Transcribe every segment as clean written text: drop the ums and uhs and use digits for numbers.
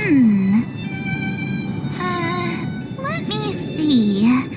Let me see.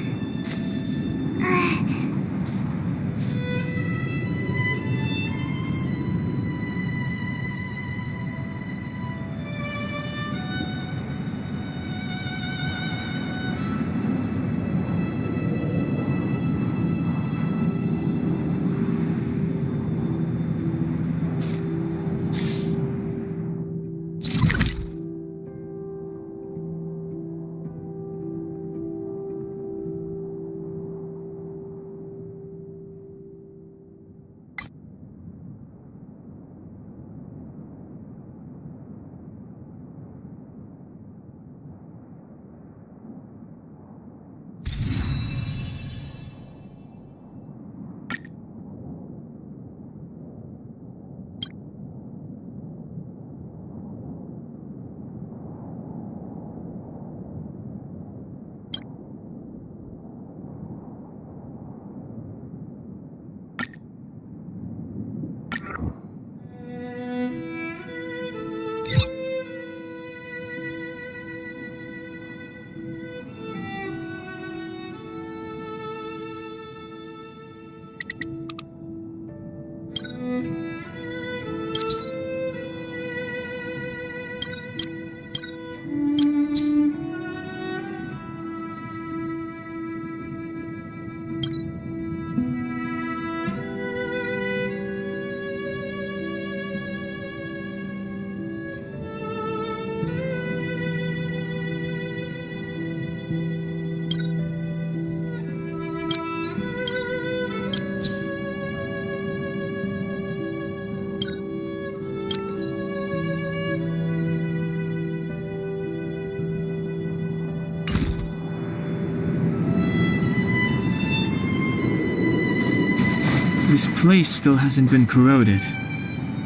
This place still hasn't been corroded,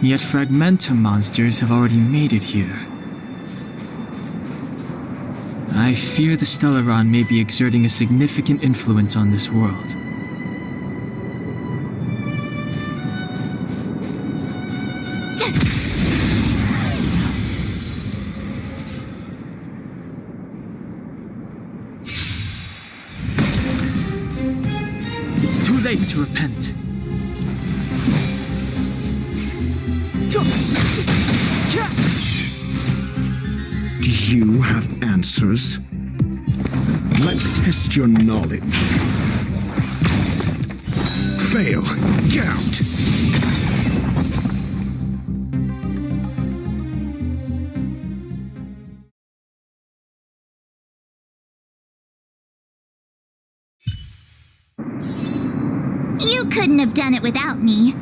yet Fragmentum monsters have already made it here. I fear the Stellaron may be exerting a significant influence on this world. It's too late to repent. Do you have answers? Let's test your knowledge. Fail. Get out! You couldn't have done it without me.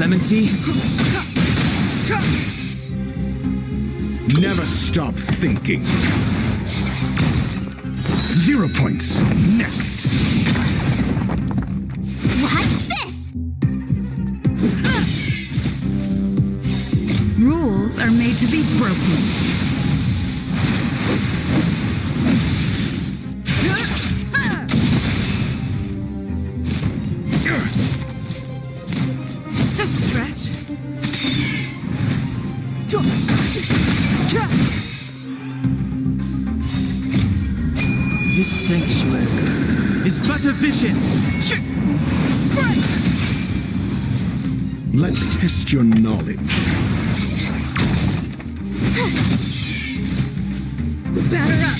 clemency? Never stop thinking. 0 points. Next. What's this? Rules are made to be broken. Just a scratch. This sanctuary is but a vision. Let's test your knowledge. Batter up.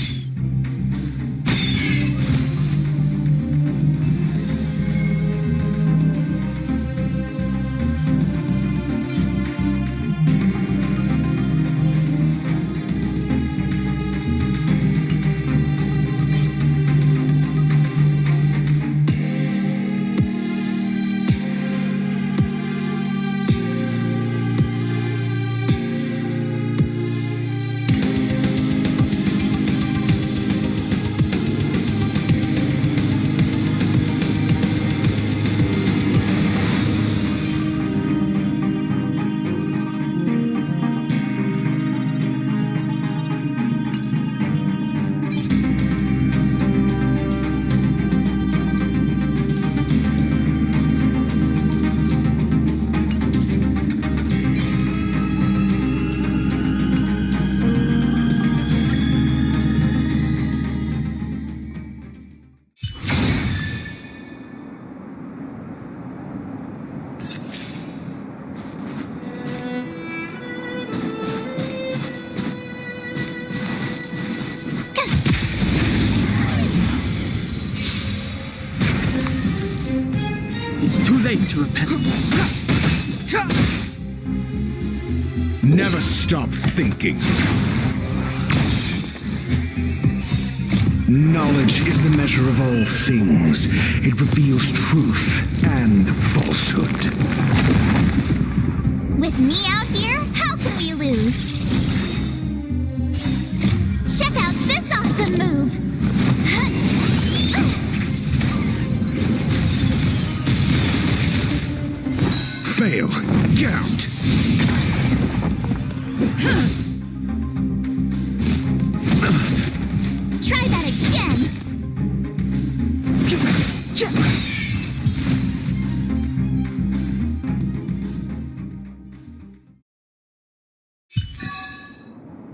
It's too late to repent. Never stop thinking. Knowledge is the measure of all things. It reveals truth and falsehood. With me out here, how can we lose? Check out this awesome move! Fail. Get out. Try that again!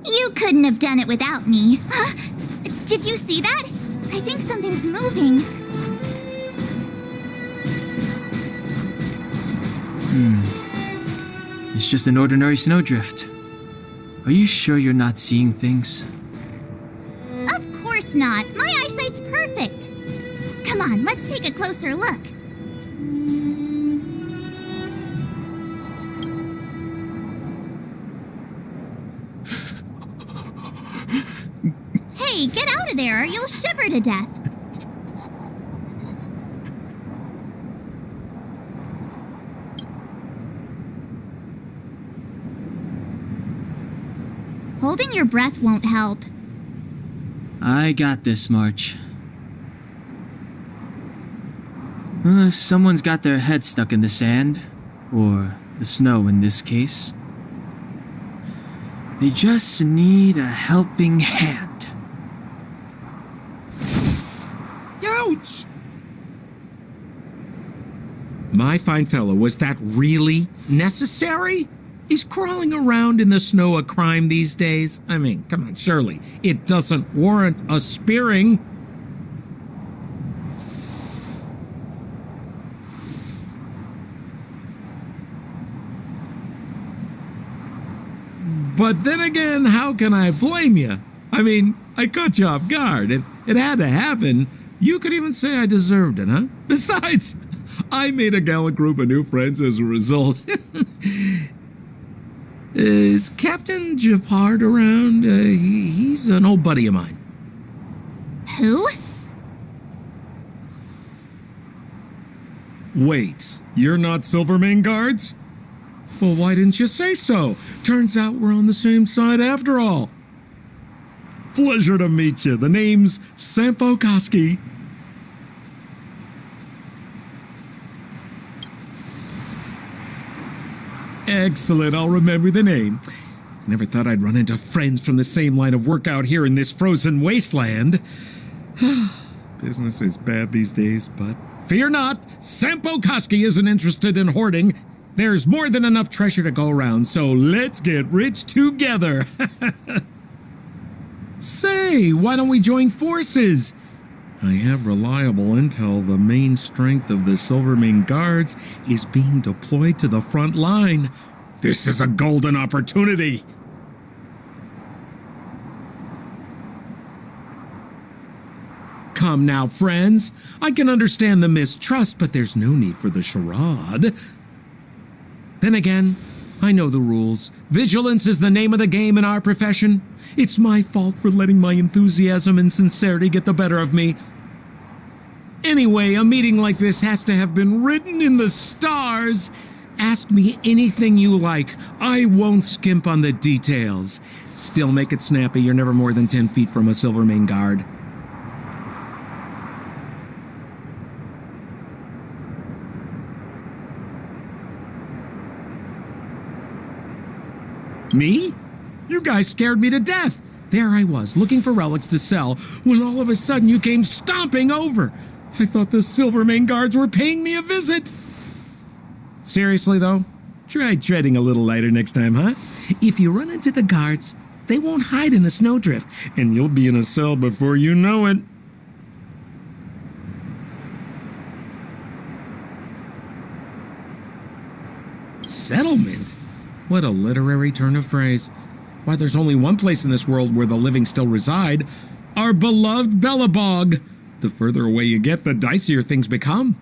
You couldn't have done it without me. Huh? Did you see that? I think something's moving. It's just an ordinary snowdrift. Are you sure you're not seeing things? Of course not. My eyesight's perfect. Come on, let's take a closer look. Hey, get out of there or you'll shiver to death. Holding your breath won't help. I got this, March. Someone's got their head stuck in the sand, or the snow in this case. They just need a helping hand. Ouch! My fine fellow, was that really necessary? Is crawling around in the snow a crime these days? I mean, come on, surely it doesn't warrant a spearing. But then again, how can I blame you? I mean, I caught you off guard. It had to happen. You could even say I deserved it, huh? Besides, I made a gallant group of new friends as a result. Is Captain Japard around? He's an old buddy of mine. Who? Wait, you're not Silvermane guards? Well, why didn't you say so? Turns out we're on the same side after all. Pleasure to meet you. The name's Sampo Koski. Excellent, I'll remember the name. Never thought I'd run into friends from the same line of work out here in this frozen wasteland. Business is bad these days, but fear not, Sampo Koski isn't interested in hoarding. There's more than enough treasure to go around, so let's get rich together. Say, why don't we join forces? I have reliable intel the main strength of the Silvermane Guards is being deployed to the front line. This is a golden opportunity. Come now, friends. I can understand the mistrust, but there's no need for the charade. Then again, I know the rules. Vigilance is the name of the game in our profession. It's my fault for letting my enthusiasm and sincerity get the better of me. Anyway, a meeting like this has to have been written in the stars. Ask me anything you like. I won't skimp on the details. Still make it snappy. You're never more than 10 feet from a Silvermane Guard. Me? You guys scared me to death. There I was, looking for relics to sell, when all of a sudden you came stomping over. I thought the Silvermane Guards were paying me a visit. Seriously, though, try treading a little lighter next time, huh? If you run into the guards, they won't hide in a snowdrift, and you'll be in a cell before you know it. Settlement? What a literary turn of phrase. Why, there's only one place in this world where the living still reside. Our beloved Bellabog. The further away you get, the dicier things become.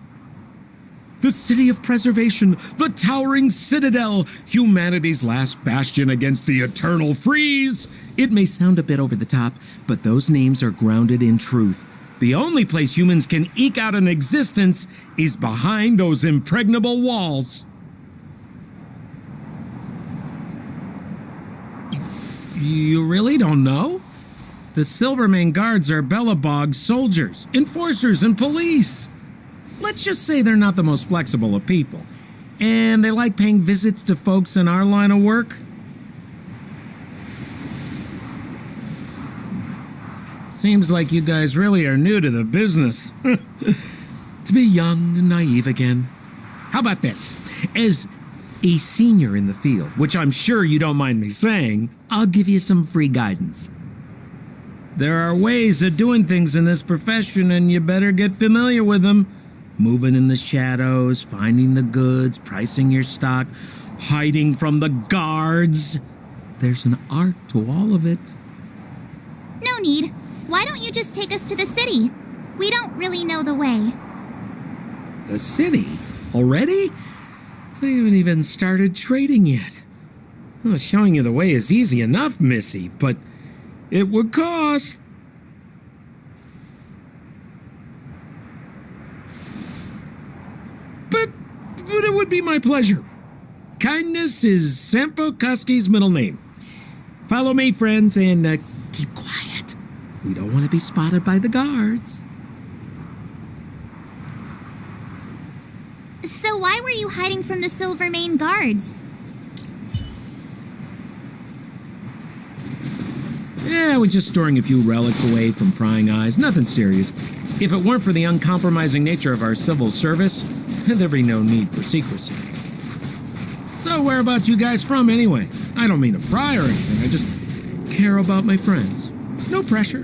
The city of preservation, the towering citadel, humanity's last bastion against the eternal freeze. It may sound a bit over the top, but those names are grounded in truth. The only place humans can eke out an existence is behind those impregnable walls. You really don't know? The Silvermane Guards are Bellabog's soldiers, enforcers, and police. Let's just say they're not the most flexible of people, and they like paying visits to folks in our line of work. Seems like you guys really are new to the business. To be young and naive again. How about this? As a senior in the field, which I'm sure you don't mind me saying, I'll give you some free guidance. There are ways of doing things in this profession, and you better get familiar with them. Moving in the shadows, finding the goods, pricing your stock, hiding from the guards. There's an art to all of it. No need. Why don't you just take us to the city? We don't really know the way. The city? Already? They haven't even started trading yet. Well, showing you the way is easy enough, Missy, but it would cost. But it would be my pleasure. Kindness is Sampo Koski's middle name. Follow me, friends, and keep quiet. We don't want to be spotted by the guards. So why were you hiding from the Silvermane Guards? Yeah, we're just storing a few relics away from prying eyes. Nothing serious. If it weren't for the uncompromising nature of our civil service, there'd be no need for secrecy. So whereabouts you guys from anyway? I don't mean to pry or anything. I just care about my friends. No pressure.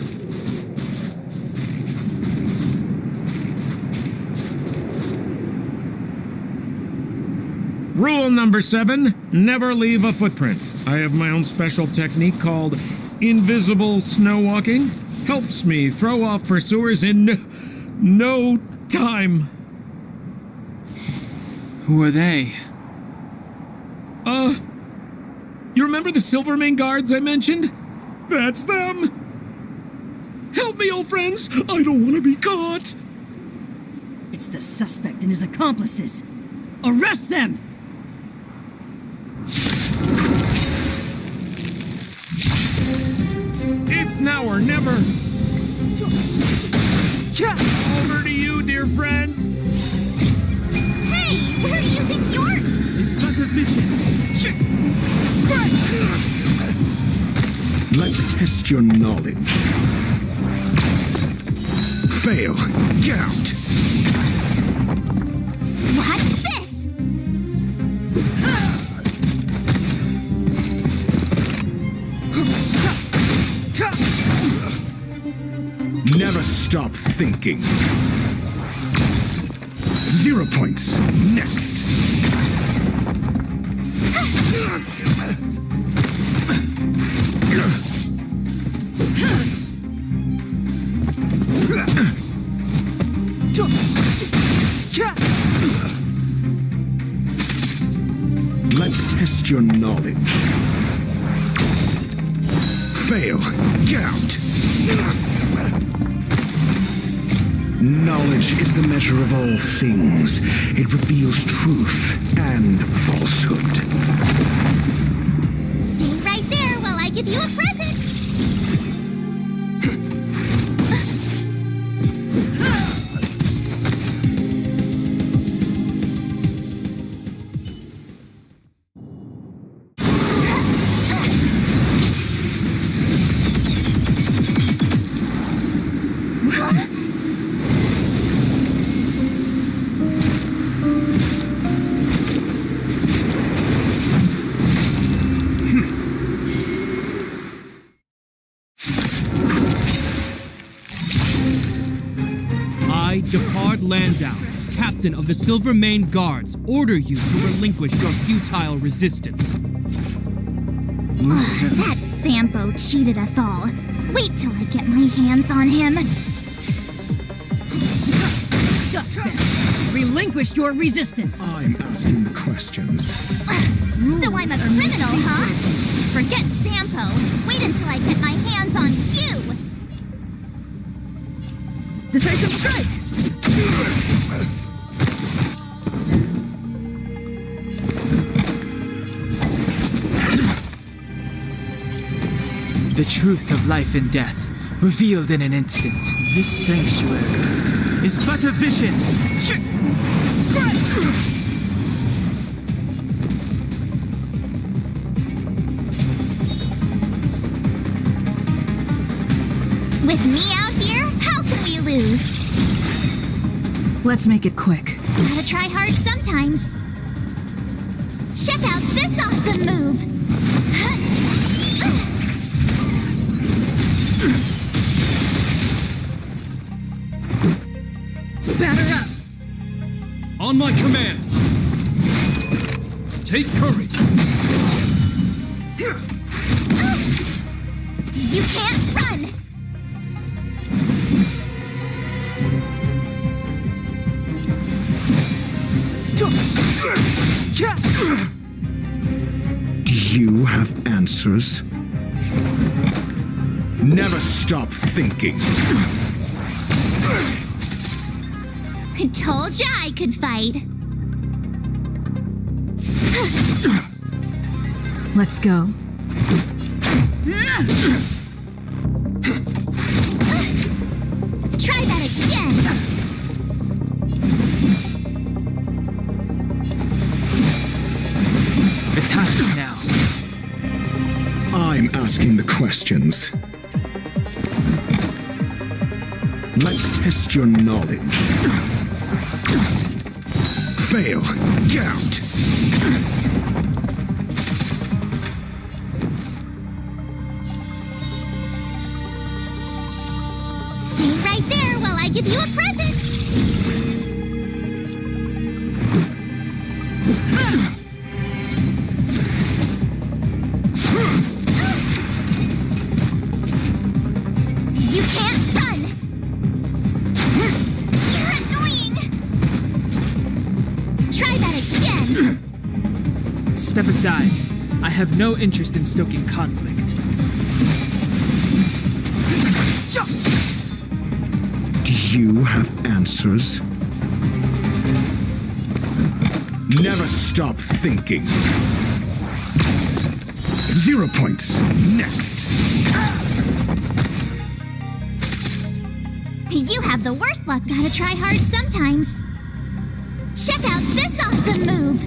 Rule number 7, never leave a footprint. I have my own special technique called invisible snow walking. Helps me throw off pursuers in no time. Who are they? You remember the Silvermane Guards I mentioned? That's them. Help me, old friends. I don't want to be caught. It's the suspect and his accomplices. Arrest them! now or never. Over to you, dear friends. Hey, where do you think you're... It's but a vision. Let's test your knowledge. Fail. Get out. What's this? Never stop thinking. 0 points. Next. Let's test your knowledge. Fail. Get out. Knowledge is the measure of all things. It reveals truth and falsehood. Stay right there while I give you a present. I, Depard Landau, captain of the Silver Mane Guards, order you to relinquish your futile resistance. That Sampo cheated us all. Wait till I get my hands on him. Suspect, relinquish your resistance. I'm asking the questions. So I'm a criminal, huh? Forget Sampo. Wait until I get my hands on you. Decisive strike. The truth of life and death, revealed in an instant. This sanctuary is but a vision. With me out here, how can we lose? Let's make it quick. Gotta try hard sometimes. Check out this awesome move. Batter up. On my command! Take courage! You can't run. Do you have answers? Never stop thinking. I told ya I could fight. Let's go. Try that again. The time is now. I'm asking the questions. Let's test your knowledge. Fail. Get out. Stay right there while I give you a present. You can't run. You're annoying. Try that again. Step aside. I have no interest in stoking conflict. Do you have answers? Never stop thinking. 0 points. Next. You have the worst luck, gotta try hard sometimes. Check out this awesome move!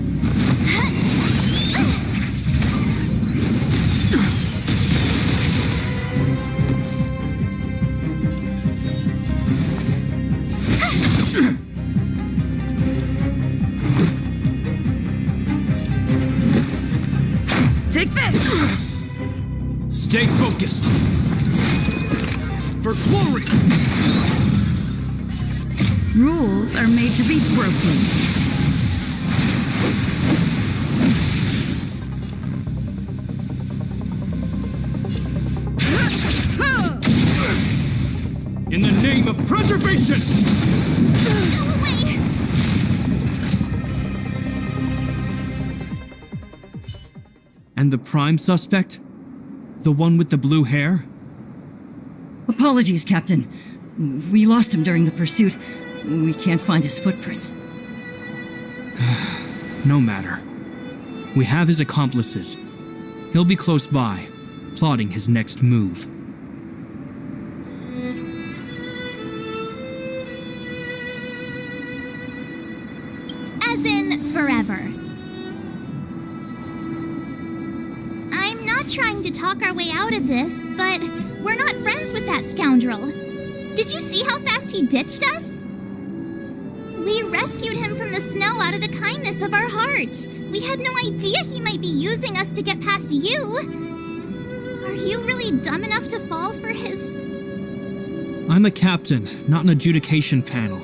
Take this! Stay focused! For glory! Rules are made to be broken. In the name of preservation! Go away! And the prime suspect? The one with the blue hair? Apologies, Captain. We lost him during the pursuit. We can't find his footprints. No matter. We have his accomplices. He'll be close by, plotting his next move. As in, forever. I'm not trying to talk our way out of this, but we're not friends with that scoundrel. Did you see how fast he ditched us? We rescued him from the snow out of the kindness of our hearts. We had no idea he might be using us to get past you. Are you really dumb enough to fall for his... I'm a captain, not an adjudication panel.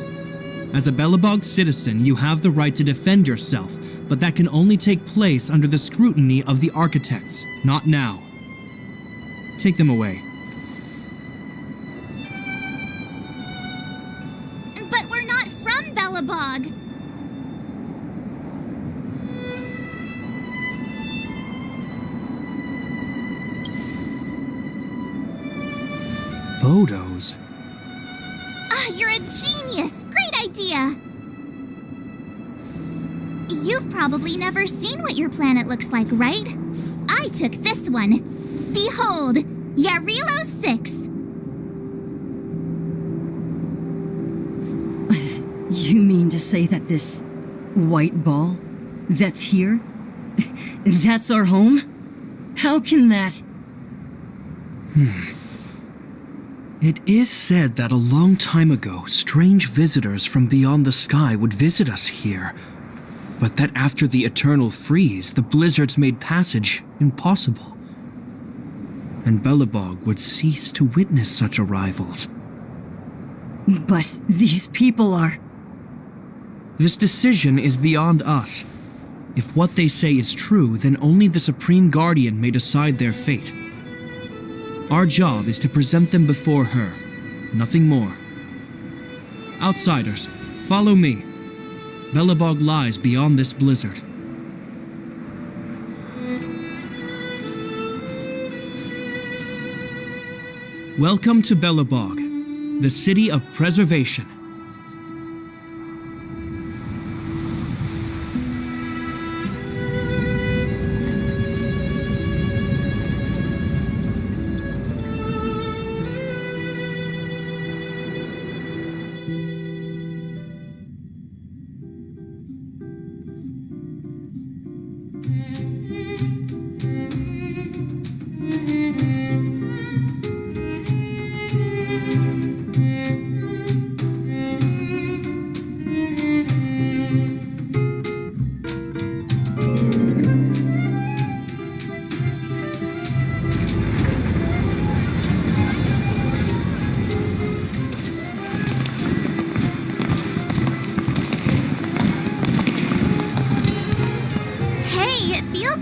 As a Belobog citizen, you have the right to defend yourself, but that can only take place under the scrutiny of the architects, not now. Take them away. But we're not from Belobog. Photos? Ah, you're a genius! Great idea! You've probably never seen what your planet looks like, right? I took this one. Behold, Yarilo 6. You mean to say that this white ball that's here, that's our home? How can that... It is said that a long time ago, strange visitors from beyond the sky would visit us here, but that after the eternal freeze, the blizzards made passage impossible, and Belobog would cease to witness such arrivals. But these people are... This decision is beyond us. If what they say is true, then only the Supreme Guardian may decide their fate. Our job is to present them before her, nothing more. Outsiders, follow me. Belobog lies beyond this blizzard. Welcome to Belobog, the city of preservation.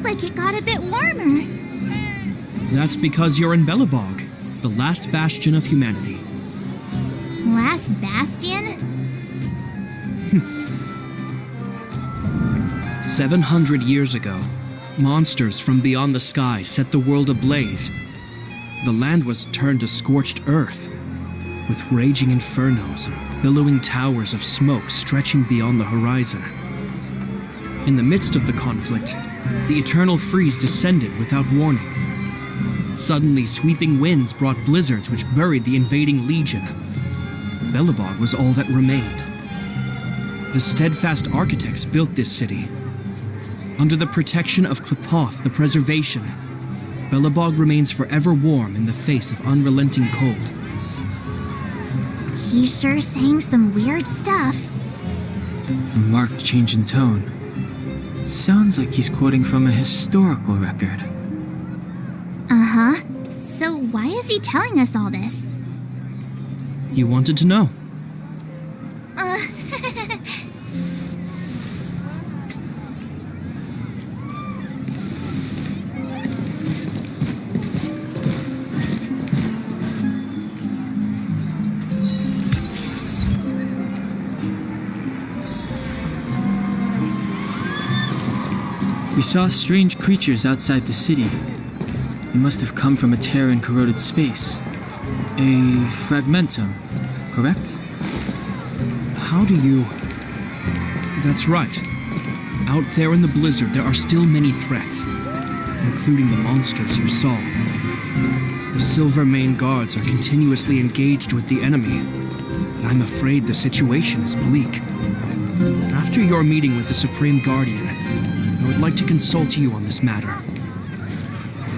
Like it got a bit warmer. That's because you're in Belobog, the last bastion of humanity. Last bastion? 700 years ago, monsters from beyond the sky set the world ablaze. The land was turned to scorched earth, with raging infernos and billowing towers of smoke stretching beyond the horizon. In the midst of the conflict, the eternal freeze descended without warning. Suddenly, sweeping winds brought blizzards which buried the invading legion. Belobog was all that remained. The steadfast architects built this city. Under the protection of Klepoth, the Preservation, Belobog remains forever warm in the face of unrelenting cold. He's sure saying some weird stuff. A marked change in tone. It sounds like he's quoting from a historical record. Uh-huh. So why is he telling us all this? You wanted to know. We saw strange creatures outside the city. They must have come from a tear in corroded space. A fragmentum, correct? How do you... That's right. Out there in the blizzard, there are still many threats, including the monsters you saw. The Silvermane guards are continuously engaged with the enemy, and I'm afraid the situation is bleak. After your meeting with the Supreme Guardian, I would like to consult you on this matter.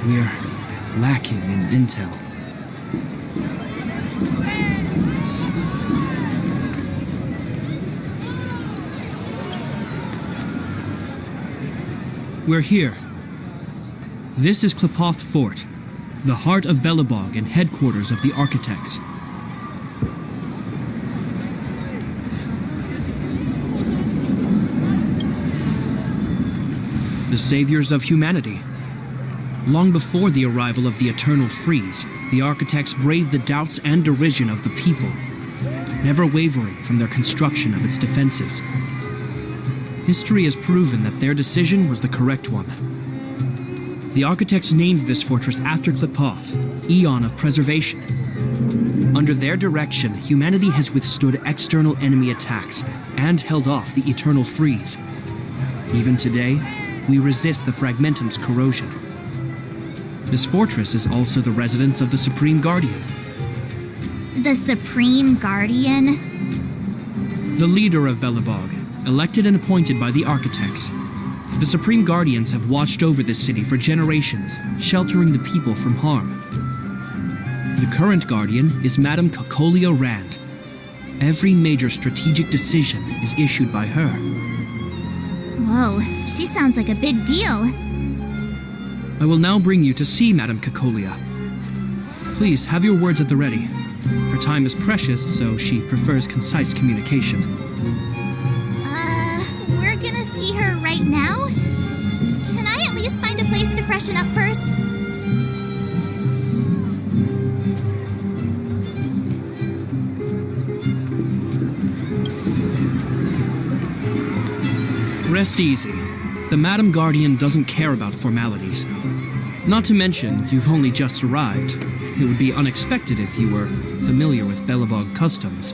We're lacking in intel. We're here. This is Klepoth Fort, the heart of Belobog and headquarters of the architects. The saviors of humanity. Long before the arrival of the Eternal Freeze, the architects braved the doubts and derision of the people, never wavering from their construction of its defenses. History has proven that their decision was the correct one. The architects named this fortress after Klepoth, Eon of Preservation. Under their direction, humanity has withstood external enemy attacks and held off the Eternal Freeze. Even today, we resist the Fragmentum's corrosion. This fortress is also the residence of the Supreme Guardian. The Supreme Guardian? The leader of Belobog, elected and appointed by the architects. The Supreme Guardians have watched over this city for generations, sheltering the people from harm. The current Guardian is Madame Kakolia Rand. Every major strategic decision is issued by her. Whoa, she sounds like a big deal. I will now bring you to see Madame Kakolia. Please have your words at the ready. Her time is precious, so she prefers concise communication. We're gonna see her right now? Can I at least find a place to freshen up first? Rest easy. The Madam Guardian doesn't care about formalities. Not to mention, you've only just arrived. It would be unexpected if you were familiar with Belobog customs.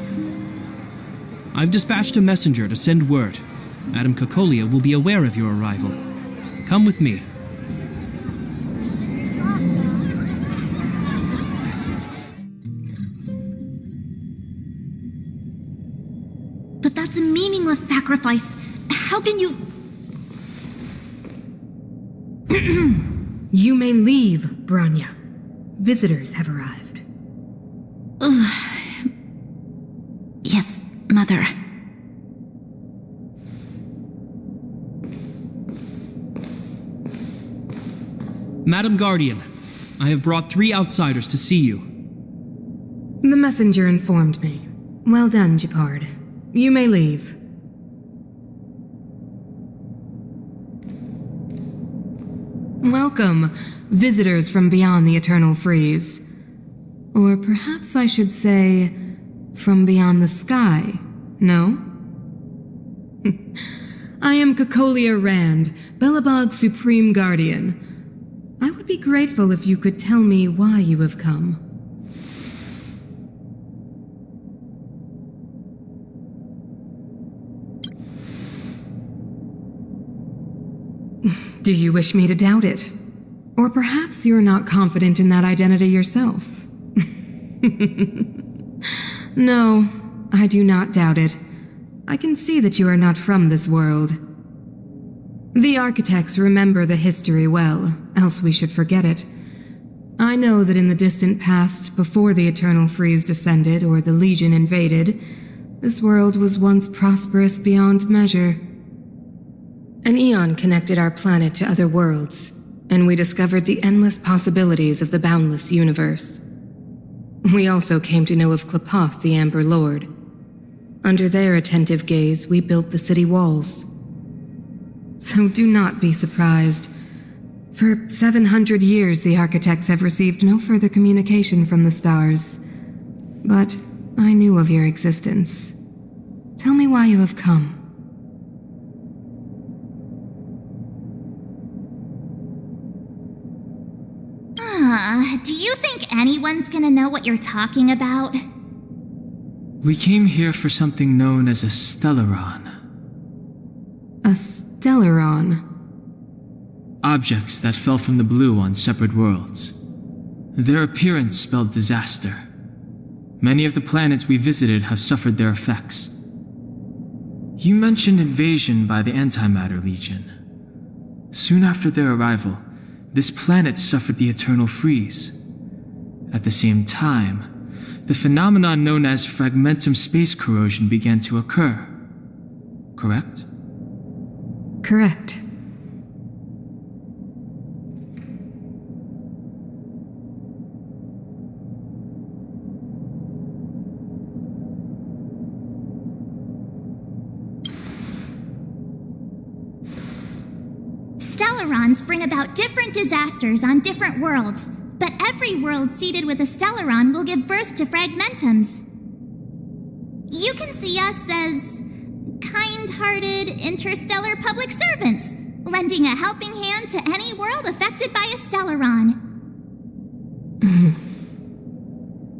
I've dispatched a messenger to send word. Madam Kakolia will be aware of your arrival. Come with me. But that's a meaningless sacrifice. How can you... You may leave, Branya. Visitors have arrived. Yes, Mother. Madam Guardian, I have brought 3 outsiders to see you. The messenger informed me. Well done, Gepard. You may leave. Welcome, visitors from beyond the Eternal Freeze. Or perhaps I should say, from beyond the sky, no? I am Kakolia Rand, Belobog's Supreme Guardian. I would be grateful if you could tell me why you have come. Do you wish me to doubt it? Or perhaps you're not confident in that identity yourself? No, I do not doubt it. I can see that you are not from this world. The architects remember the history well, else we should forget it. I know that in the distant past, before the Eternal Freeze descended or the Legion invaded, this world was once prosperous beyond measure. An eon connected our planet to other worlds, and we discovered the endless possibilities of the boundless universe. We also came to know of Klapoth, the Amber Lord. Under their attentive gaze, we built the city walls. So do not be surprised. For 700 years, the architects have received no further communication from the stars. But I knew of your existence. Tell me why you have come. Do you think anyone's gonna know what you're talking about? We came here for something known as a Stellaron. A Stellaron? Objects that fell from the blue on separate worlds. Their appearance spelled disaster. Many of the planets we visited have suffered their effects. You mentioned invasion by the Antimatter Legion. Soon after their arrival, this planet suffered the Eternal Freeze. At the same time, the phenomenon known as fragmentum space corrosion began to occur. Correct? Correct. Stellarons bring about different disasters on different worlds, but every world seeded with a Stellaron will give birth to fragmentums. You can see us as kind-hearted interstellar public servants, lending a helping hand to any world affected by a Stellaron.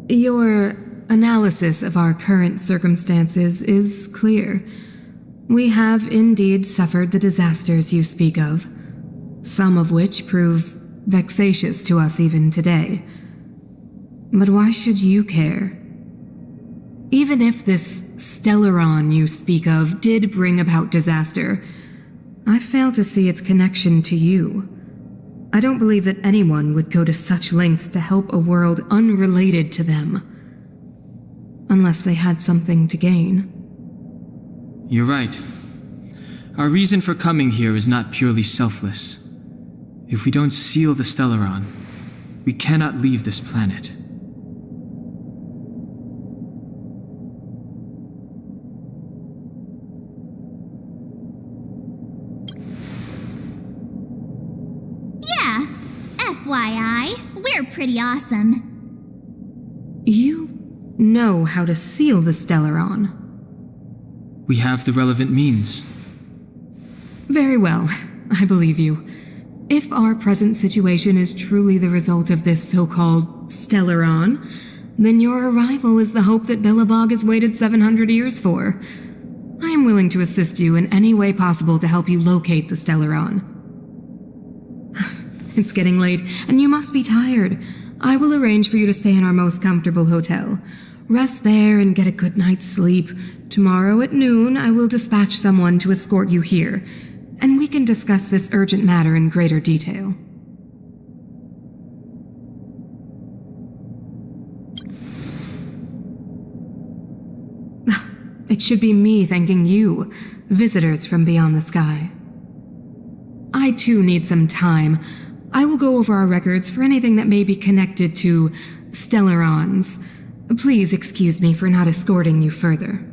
Your analysis of our current circumstances is clear. We have indeed suffered the disasters you speak of, some of which prove vexatious to us even today. But why should you care? Even if this Stellaron you speak of did bring about disaster, I fail to see its connection to you. I don't believe that anyone would go to such lengths to help a world unrelated to them, unless they had something to gain. You're right. Our reason for coming here is not purely selfless. If we don't seal the Stellaron, we cannot leave this planet. Yeah, FYI, we're pretty awesome. You know how to seal the Stellaron. We have the relevant means. Very well, I believe you. If our present situation is truly the result of this so-called Stellaron, then your arrival is the hope that Billabog has waited 700 years for. I am willing to assist you in any way possible to help you locate the Stellaron. It's getting late, and you must be tired. I will arrange for you to stay in our most comfortable hotel. Rest there and get a good night's sleep. Tomorrow at noon, I will dispatch someone to escort you here, and we can discuss this urgent matter in greater detail. It should be me thanking you, visitors from beyond the sky. I too need some time. I will go over our records for anything that may be connected to Stellarons. Please excuse me for not escorting you further.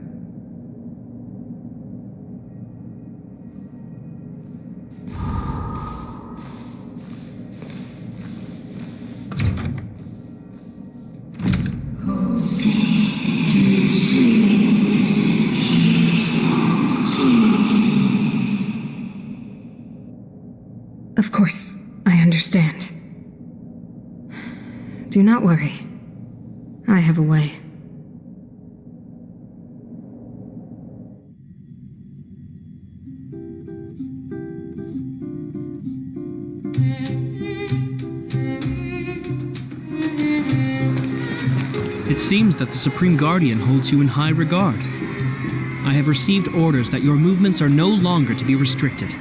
Of course, I understand. Do not worry. I have a way. It's seems that the Supreme Guardian holds you in high regard. I have received orders that your movements are no longer to be restricted.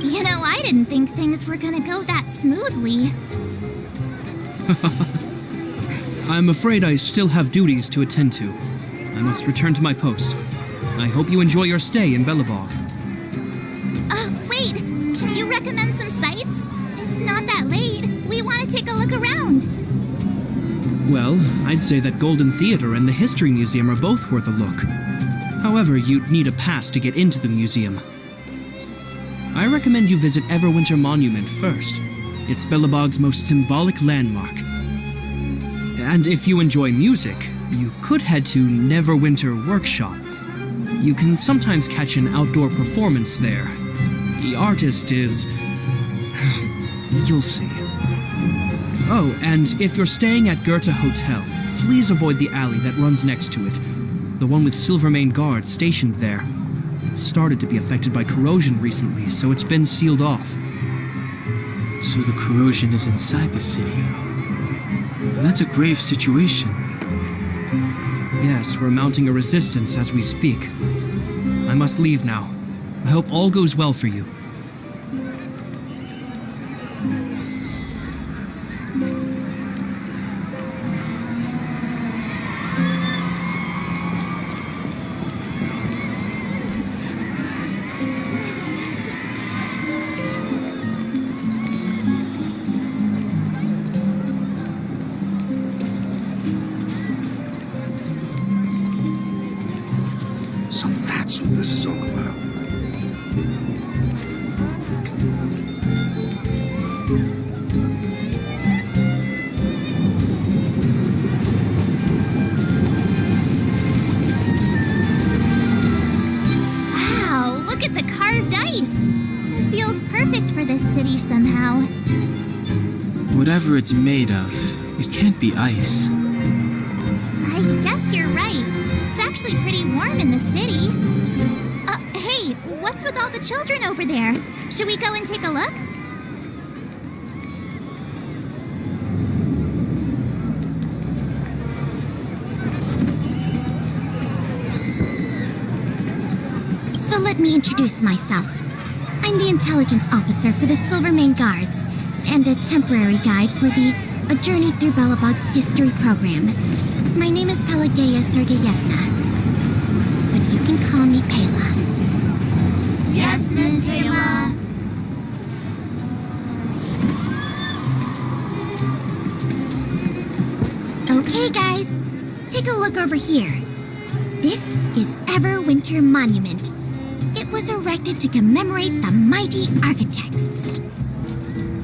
You know, I didn't think things were gonna go that smoothly. I'm afraid I still have duties to attend to. I must return to my post. I hope you enjoy your stay in Belobog. Wait! Can you recommend some sites? It's not that late. We want to take a look around. Well, I'd say that Golden Theater and the History Museum are both worth a look. However, you'd need a pass to get into the museum. I recommend you visit Everwinter Monument first. It's Belobog's most symbolic landmark. And if you enjoy music, you could head to Neverwinter Workshop. You can sometimes catch an outdoor performance there. The artist is... you'll see. Oh, and if you're staying at Goethe Hotel, please avoid the alley that runs next to it. The one with Silvermane guards stationed there. It's started to be affected by corrosion recently, so it's been sealed off. So the corrosion is inside the city. That's a grave situation. Yes, we're mounting a resistance as we speak. I must leave now. I hope all goes well for you. So that's what this is all about. Wow, look at the carved ice. It feels perfect for this city somehow. Whatever it's made of, it can't be ice. I guess you're right. It's actually pretty warm in the city. Hey, what's with all the children over there? Should we go and take a look? So let me introduce myself. I'm the intelligence officer for the Silvermane Guards, and a temporary guide for the A Journey Through Belobog's History program. My name is Pelageya Sergeyevna, but you can call me Pela. Yes, Miss Taylor. Okay, guys, take a look over here. This is Everwinter Monument. It was erected to commemorate the mighty architects.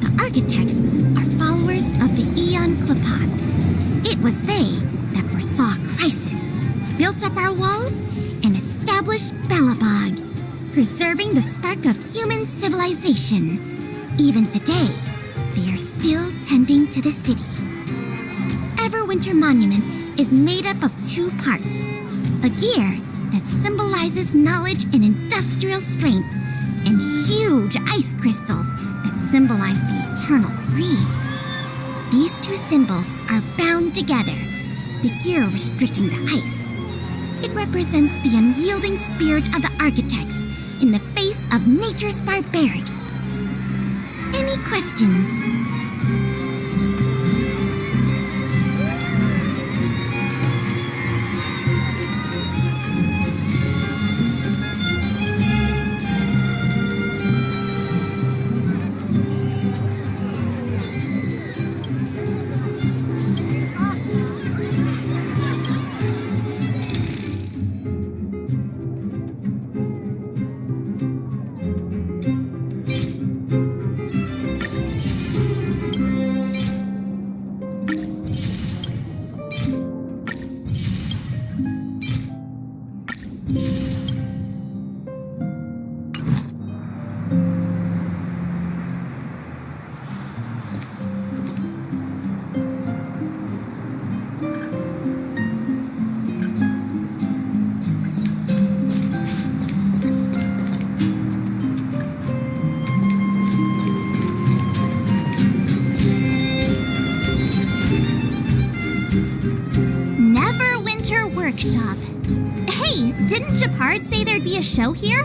The architects are followers of the Aeon Klapat. It was they that foresaw crisis, built up our walls, and established Belobog, preserving the spark of human civilization. Even today, they are still tending to the city. Everwinter Monument is made up of two parts. A gear that symbolizes knowledge and industrial strength, and huge ice crystals that symbolize the eternal freeze. These two symbols are bound together, the gear restricting the ice. It represents the unyielding spirit of the architects in the face of nature's barbarity. Any questions? workshop. Hey, didn't Japard say there'd be a show here?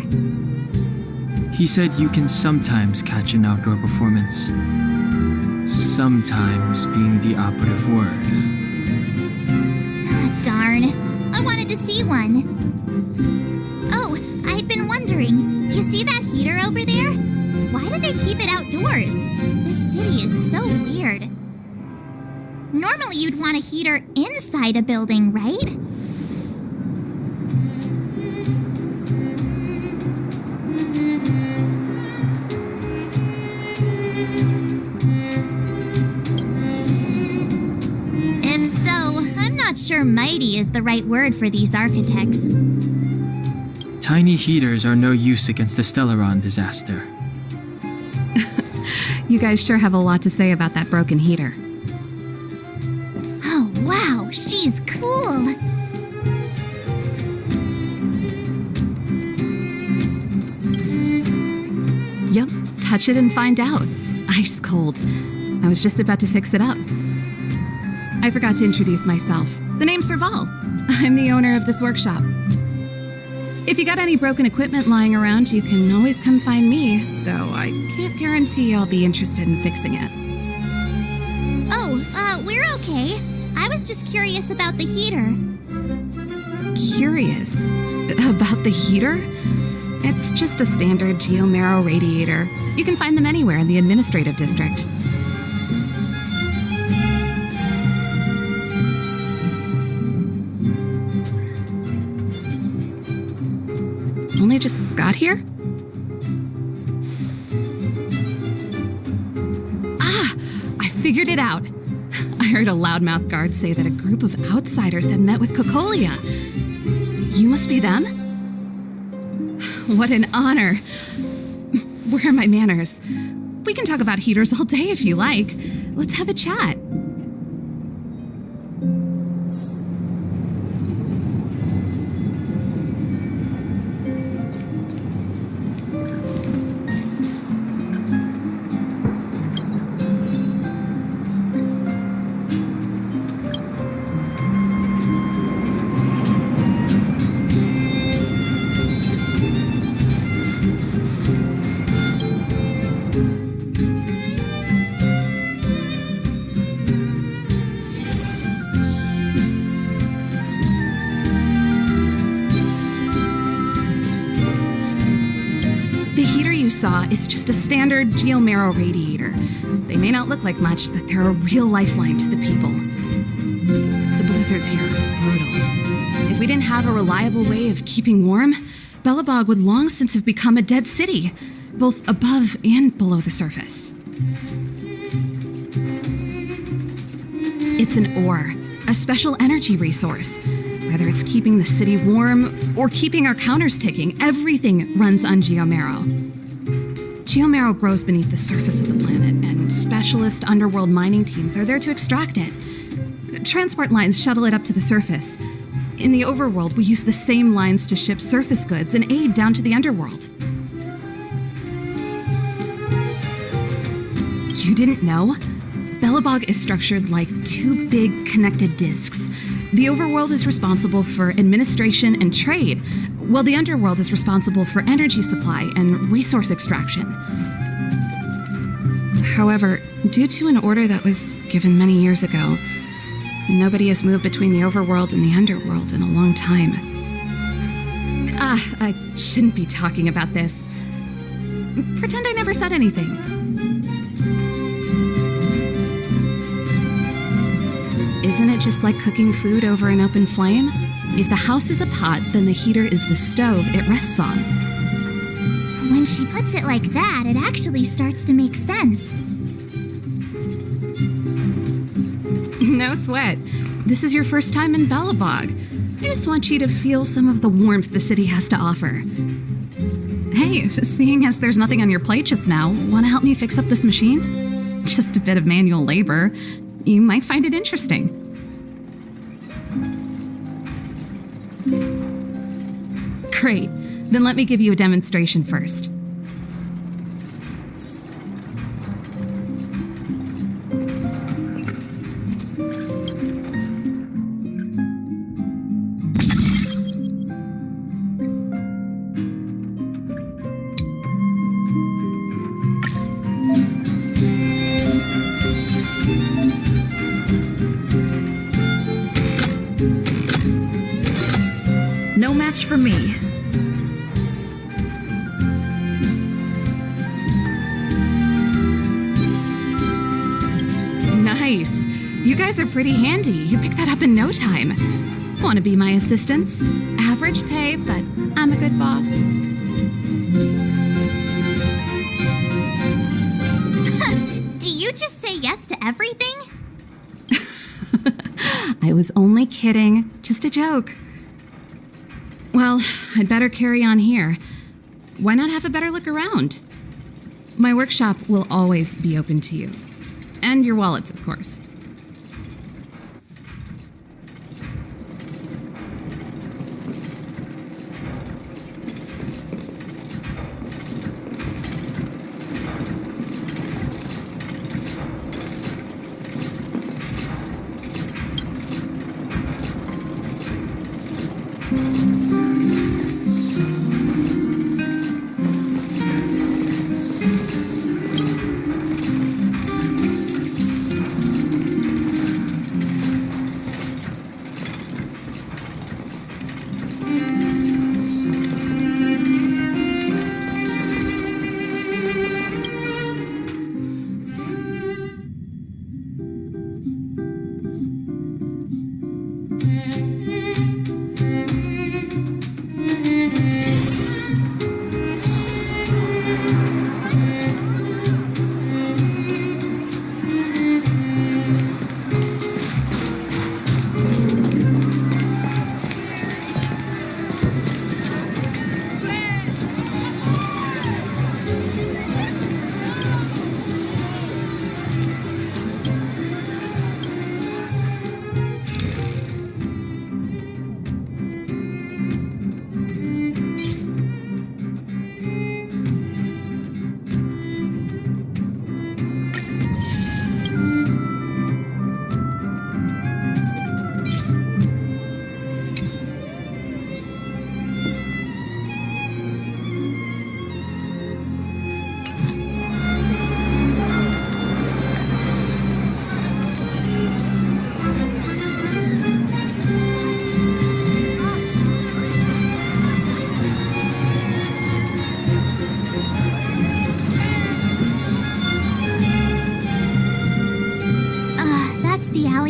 He said you can sometimes catch an outdoor performance. Sometimes being the operative word. Darn. I wanted to see one. Oh, I'd been wondering. You see that heater over there? Why do they keep it outdoors? This city is so weird. Normally you'd want a heater inside a building, right? If so, I'm not sure mighty is the right word for these architects. Tiny heaters are no use against the Stellaron disaster. You guys sure have a lot to say about that broken heater. Oh, wow, she's cool. Yep, touch it and find out. Ice cold. I was just about to fix it up. I forgot to introduce myself. The name's Serval. I'm the owner of this workshop. If you got any broken equipment lying around, you can always come find me, though I can't guarantee I'll be interested in fixing it. Oh, we're okay. I was just curious about the heater. Curious? About the heater? It's just a standard geomarrow radiator. You can find them anywhere in the administrative district. Only just got here? Ah! I figured it out! I heard a loudmouth guard say that a group of outsiders had met with Cocolia. You must be them? What an honor! Where are my manners? We can talk about heaters all day if you like. Let's have a chat. Saw is just a standard geomarrow radiator. They may not look like much, but they're a real lifeline to the people. The blizzards here are brutal. If we didn't have a reliable way of keeping warm, Belobog would long since have become a dead city, both above and below the surface. It's an ore, a special energy resource. Whether it's keeping the city warm or keeping our counters ticking, everything runs on geomarrow. Geomarrow grows beneath the surface of the planet, and specialist underworld mining teams are there to extract it. Transport lines shuttle it up to the surface. In the overworld, we use the same lines to ship surface goods and aid down to the underworld. You didn't know? Belobog is structured like two big connected disks. The overworld is responsible for administration and trade, while the underworld is responsible for energy supply and resource extraction. However, due to an order that was given many years ago, nobody has moved between the overworld and the underworld in a long time. I shouldn't be talking about this. Pretend I never said anything. Isn't it just like cooking food over an open flame? If the house is a pot, then the heater is the stove it rests on. When she puts it like that, it actually starts to make sense. No sweat. This is your first time in Belobog. I just want you to feel some of the warmth the city has to offer. Hey, seeing as there's nothing on your plate just now, want to help me fix up this machine? Just a bit of manual labor. You might find it interesting. Great. Then let me give you a demonstration first. for me. Nice. You guys are pretty handy. You picked that up in no time. Want to be my assistants? Average pay, but I'm a good boss. Do you just say yes to everything? I was only kidding. Just a joke. Well, I'd better carry on here. Why not have a better look around? My workshop will always be open to you. And your wallets, of course.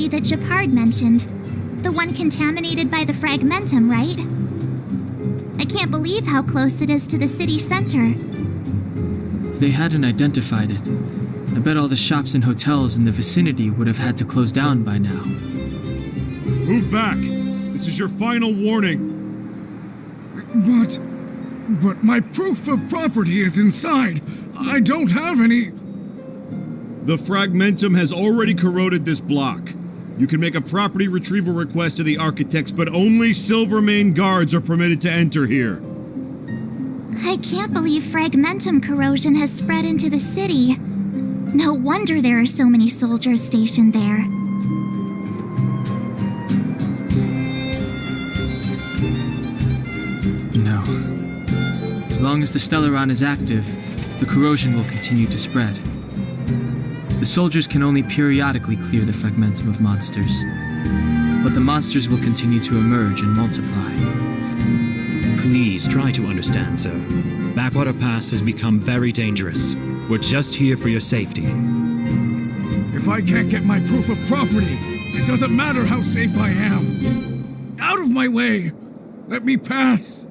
That Shepard mentioned. The one contaminated by the fragmentum, right? I can't believe how close it is to the city center. They hadn't identified it. I bet all the shops and hotels in the vicinity would have had to close down by now. Move back! This is your final warning! But my proof of property is inside. I don't have any... The fragmentum has already corroded this block. You can make a property retrieval request to the architects, but only Silvermane guards are permitted to enter here. I can't believe fragmentum corrosion has spread into the city. No wonder there are so many soldiers stationed there. No. As long as the Stellaron is active, the corrosion will continue to spread. The soldiers can only periodically clear the fragmentum of monsters, but the monsters will continue to emerge and multiply. Please try to understand, sir. Backwater Pass has become very dangerous. We're just here for your safety. If I can't get my proof of property, it doesn't matter how safe I am. Out of my way! Let me pass!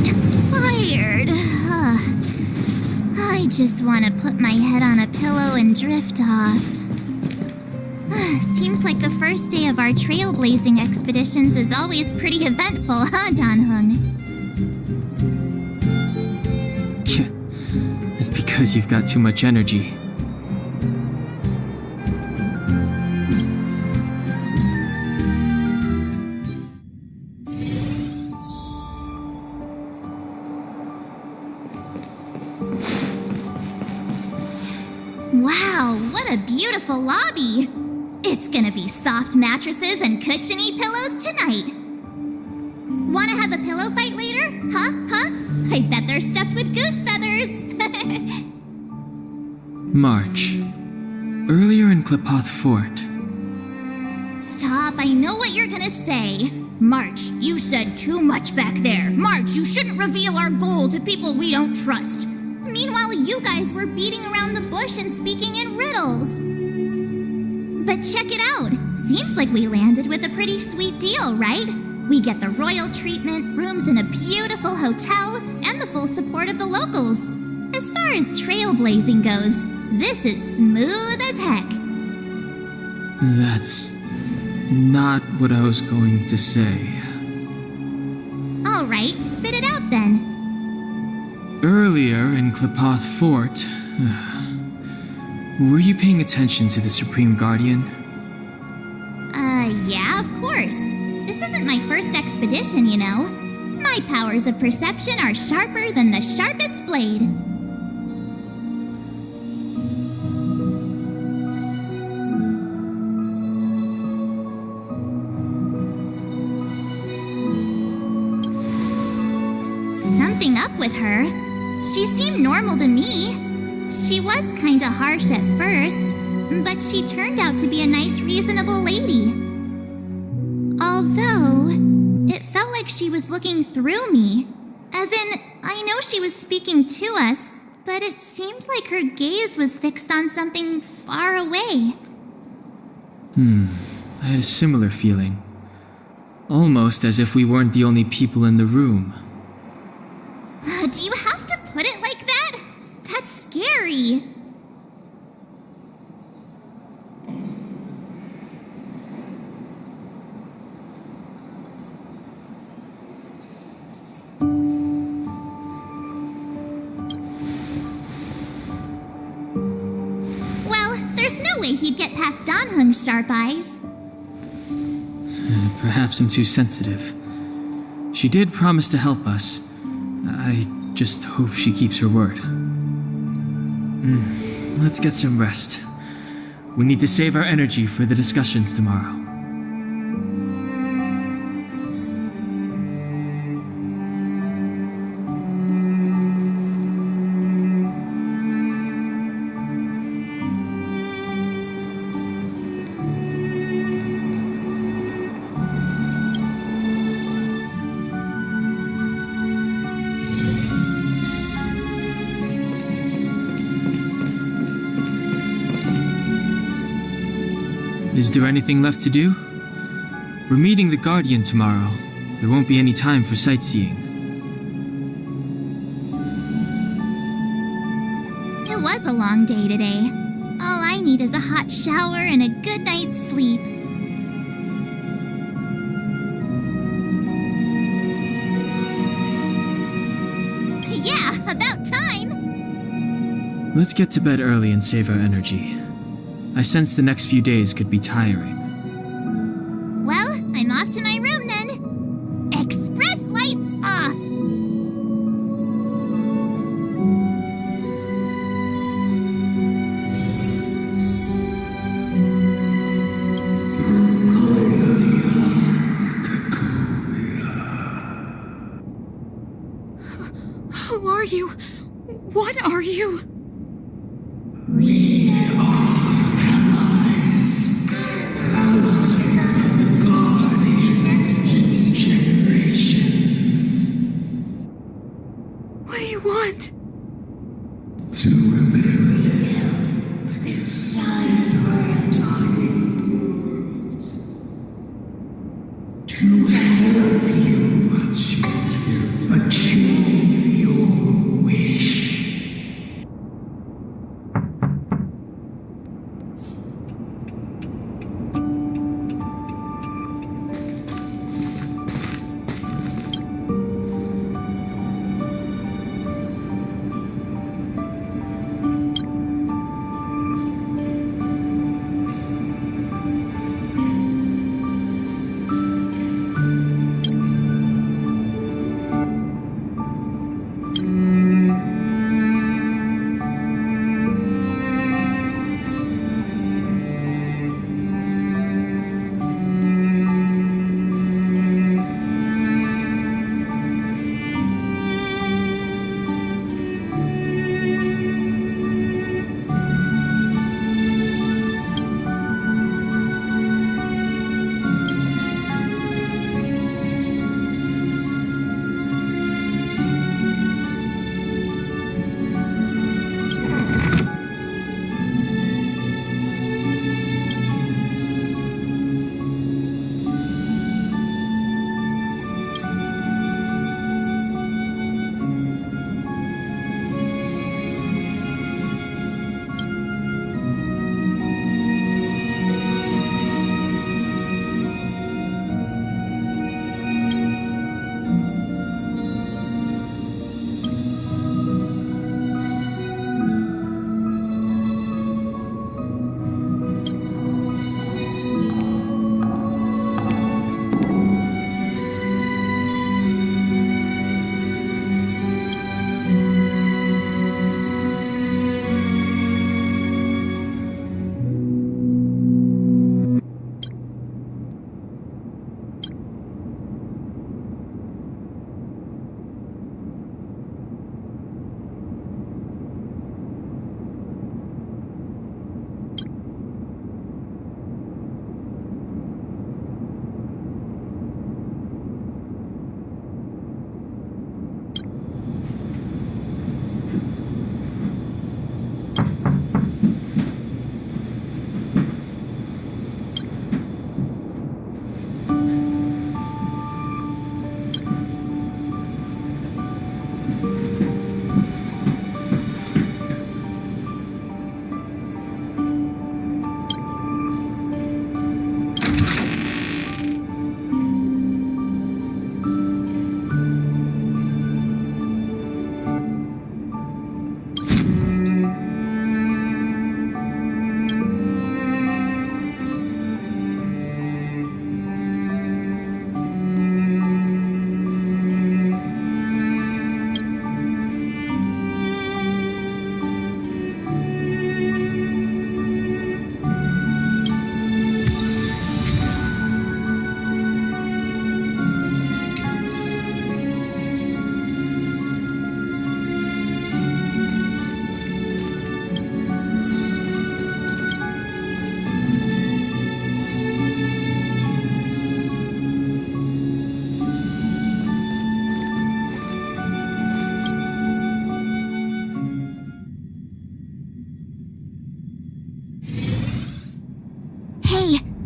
Tired. I just want to put my head on a pillow and drift off. Seems like the first day of our trailblazing expeditions is always pretty eventful, huh, Danhung? It's because you've got too much energy. Wow, what a beautiful lobby! It's gonna be soft mattresses and cushiony pillows tonight. Wanna have a pillow fight later? Huh? I bet they're stuffed with goose feathers! March. Earlier in Klipoth Fort. Stop, I know what you're gonna say. March, you said too much back there. March, you shouldn't reveal our goal to people we don't trust. Meanwhile, you guys were beating around the bush and speaking in riddles. But check it out. Seems like we landed with a pretty sweet deal, right? We get the royal treatment, rooms in a beautiful hotel, and the full support of the locals. As far as trailblazing goes, this is smooth as heck. That's not what I was going to say. All right, spit it out then. Earlier in Klipoth Fort, were you paying attention to the Supreme Guardian? Yeah, of course. This isn't my first expedition, you know. My powers of perception are sharper than the sharpest blade. Something up with her. She seemed normal to me. She was kinda harsh at first, but she turned out to be a nice, reasonable lady. Although, it felt like she was looking through me. As in, I know she was speaking to us, but it seemed like her gaze was fixed on something far away. I had a similar feeling. Almost as if we weren't the only people in the room. Do you have to put it like that? That's scary. Well, there's no way he'd get past Danhung's sharp eyes. Perhaps I'm too sensitive. She did promise to help us. I just hope she keeps her word. Let's get some rest. We need to save our energy for the discussions tomorrow. Is there anything left to do? We're meeting the Guardian tomorrow. There won't be any time for sightseeing. It was a long day today. All I need is a hot shower and a good night's sleep. Yeah, about time! Let's get to bed early and save our energy. I sense the next few days could be tiring. Well, I'm off to my room then. Express lights off! Who are you? What are you? We are generations. What do you want? To rebuild its time to help you achieve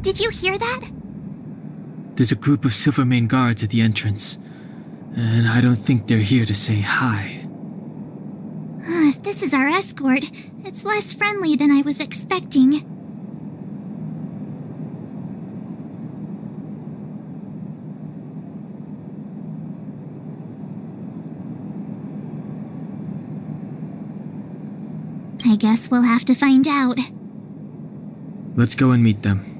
Did you hear that? There's a group of Silvermane guards at the entrance, and I don't think they're here to say hi. If this is our escort, it's less friendly than I was expecting. I guess we'll have to find out. Let's go and meet them.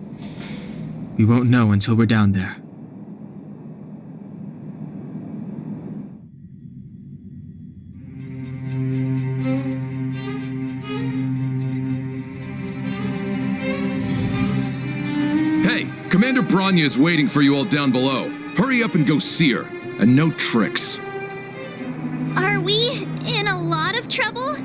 We won't know until we're down there. Hey, Commander Bronya is waiting for you all down below. Hurry up and go see her. And no tricks. Are we in a lot of trouble?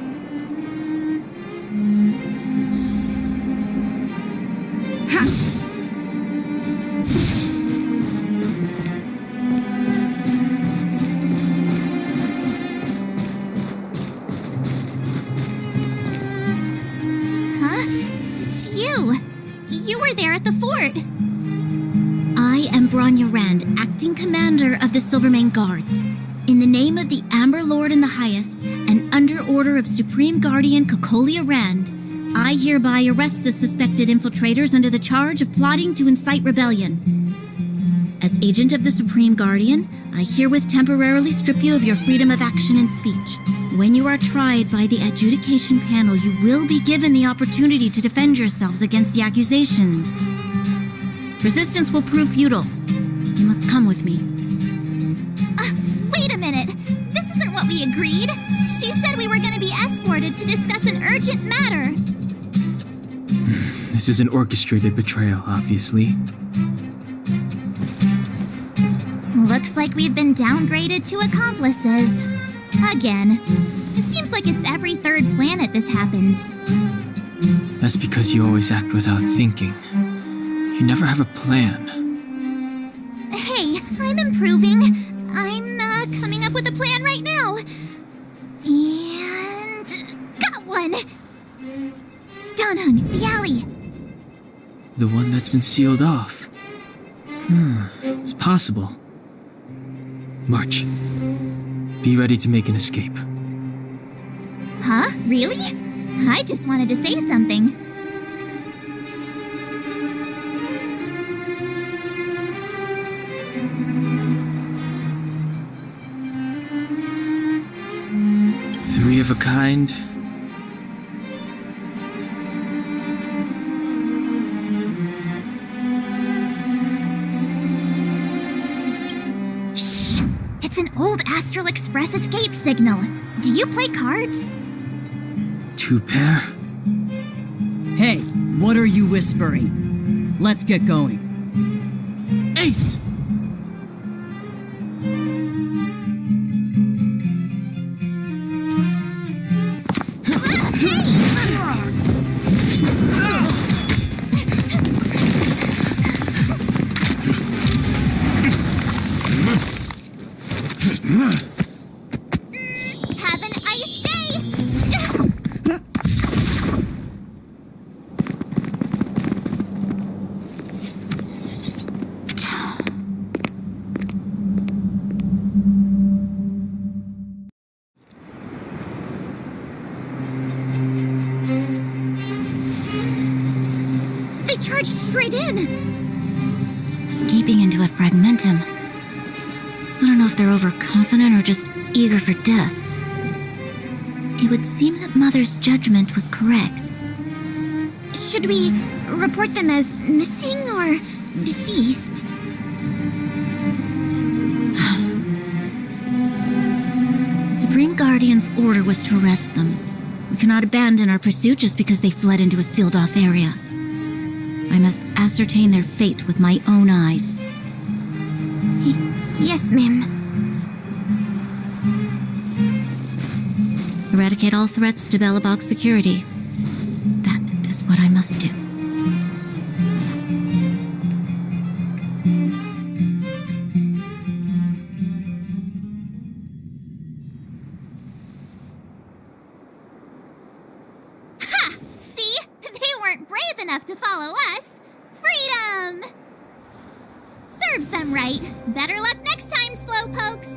Huh? It's you. You were there at the fort. I am Bronya Rand, acting commander of the Silvermane Guards. In the name of the Amber Lord in the Highest, and under order of Supreme Guardian Cocolia Rand, I hereby arrest the suspected infiltrators under the charge of plotting to incite rebellion. As agent of the Supreme Guardian, I herewith temporarily strip you of your freedom of action and speech. When you are tried by the adjudication panel, you will be given the opportunity to defend yourselves against the accusations. Resistance will prove futile. You must come with me. Wait a minute. This isn't what we agreed. She said we were going to be escorted to discuss an urgent matter. This is an orchestrated betrayal, obviously. Looks like we've been downgraded to accomplices. Again. It seems like it's every third planet this happens. That's because you always act without thinking. You never have a plan. Hey, I'm improving. I'm coming up with a plan right now. And got one! Danhung, the alley. The one that's been sealed off. It's possible. March. Be ready to make an escape. Huh? Really? I just wanted to say something. Three of a kind. It's an old Astral Express escape signal. Do you play cards? Two pair? Hey, what are you whispering? Let's get going. Ace! Have an ice day! They charged straight in! Escaping into a fragmentum. I don't know if they're overconfident or just eager for death. It would seem that Mother's judgment was correct. Should we report them as missing or deceased? Supreme Guardian's order was to arrest them. We cannot abandon our pursuit just because they fled into a sealed-off area. I must ascertain their fate with my own eyes. Yes, ma'am. Eradicate all threats to Belobog's security. That is what I must do. Ha! See? They weren't brave enough to follow us. Freedom! awesome! Serves them right. Better luck next time, slowpokes.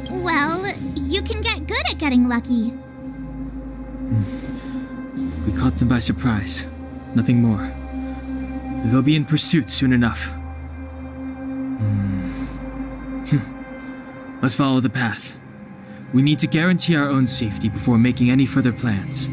Well, you can get good at getting lucky. We caught them by surprise. Nothing more. They'll be in pursuit soon enough. Let's follow the path. We need to guarantee our own safety before making any further plans.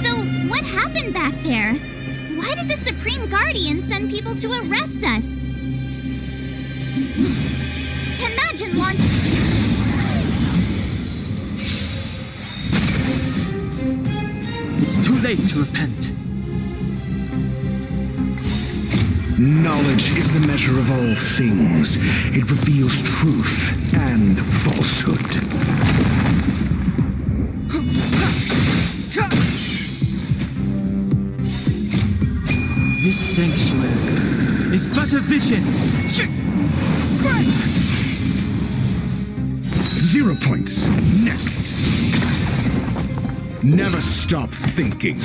So, what happened back there? Why did the Supreme Guardian send people to arrest us? Imagine one... It's too late to repent. Knowledge is the measure of all things. It reveals truth and falsehood. This sanctuary is but a vision. 0 points. Next. Never stop thinking.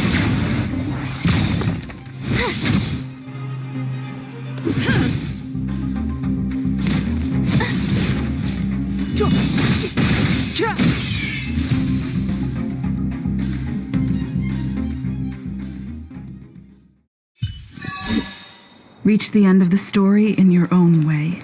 Reach the end of the story in your own way.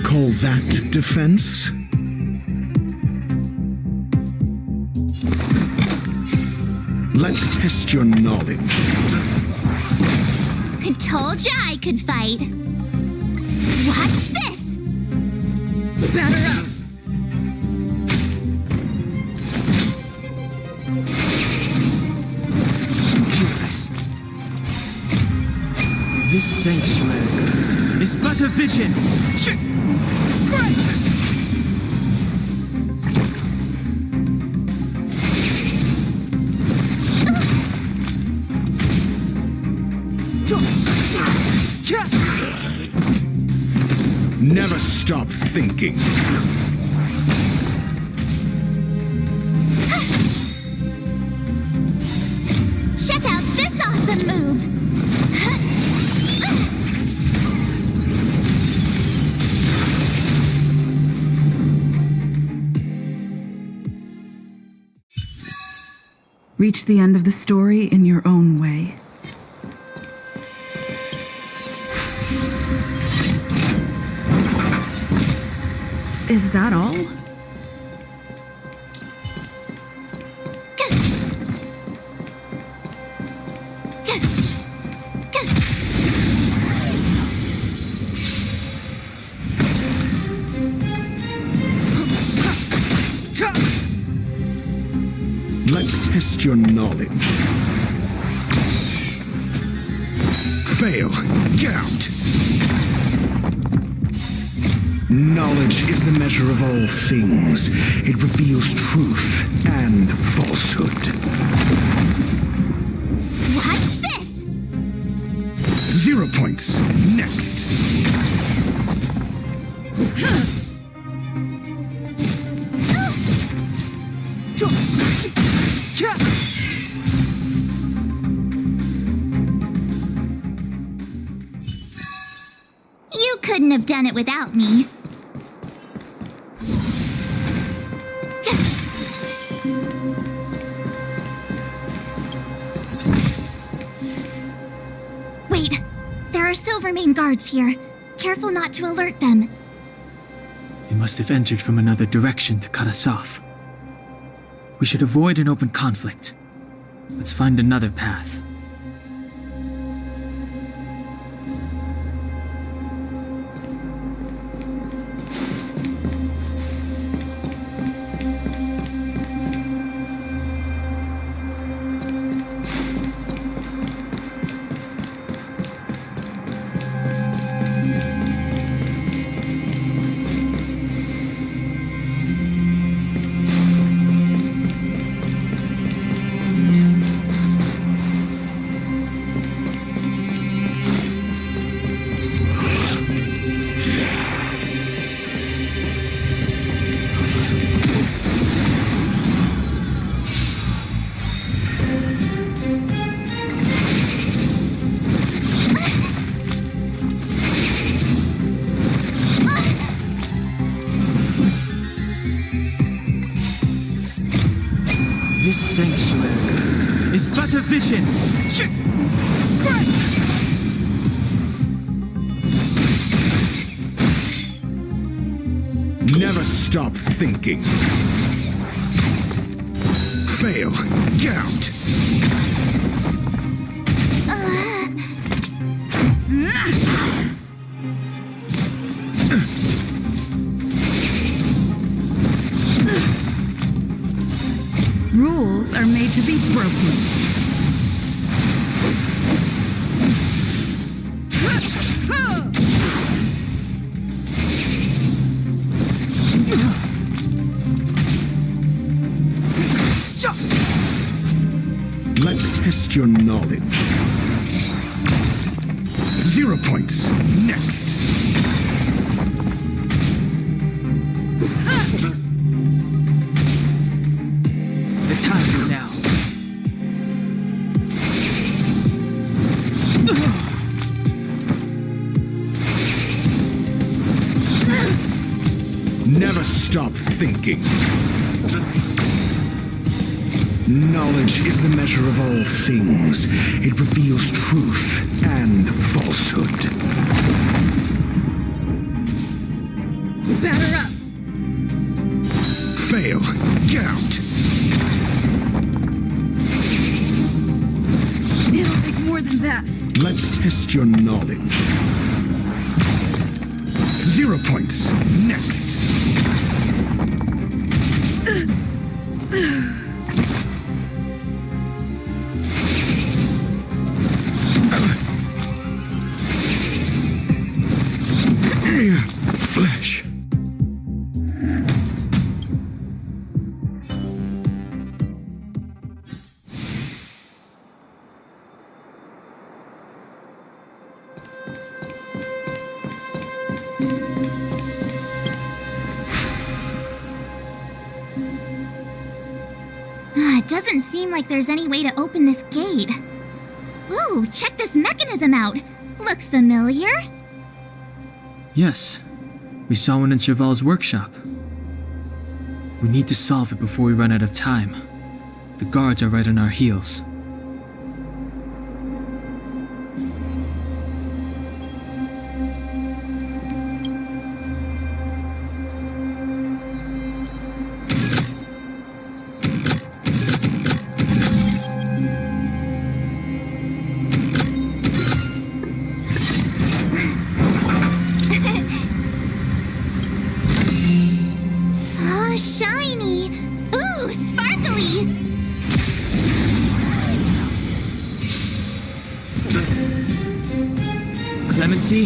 Call that defense? Let's test your knowledge. I told ya I could fight. Watch this! Batter up! This sanctuary is but a vision. Never stop thinking. Check out this awesome move! Reach the end of the story in your own way. Is that all? Let's test your knowledge. Fail. Get out. Knowledge is the measure of all things. It reveals truth and falsehood. What's this? 0 points. Next. You couldn't have done it without me. Wait, there are Silvermane guards here. Careful not to alert them. They must have entered from another direction to cut us off. We should avoid an open conflict. Let's find another path. This sanctuary is but a vision. Never stop thinking. Fail. Get out. Rules are made to be broken. Let's test your knowledge. 0 points. Next. The time is now. Never stop thinking. Knowledge is the measure of all things. It reveals truth and falsehood. Batter up! Fail. Get out. It'll take more than that. Let's test your knowledge. 0 points. Next. Flesh. It doesn't seem like there's any way to open this gate. Whoa, check this mechanism out. Look familiar? Yes, we saw one in Serval's workshop. We need to solve it before we run out of time. The guards are right on our heels. Oh, shiny! Ooh, sparkly! Clemency?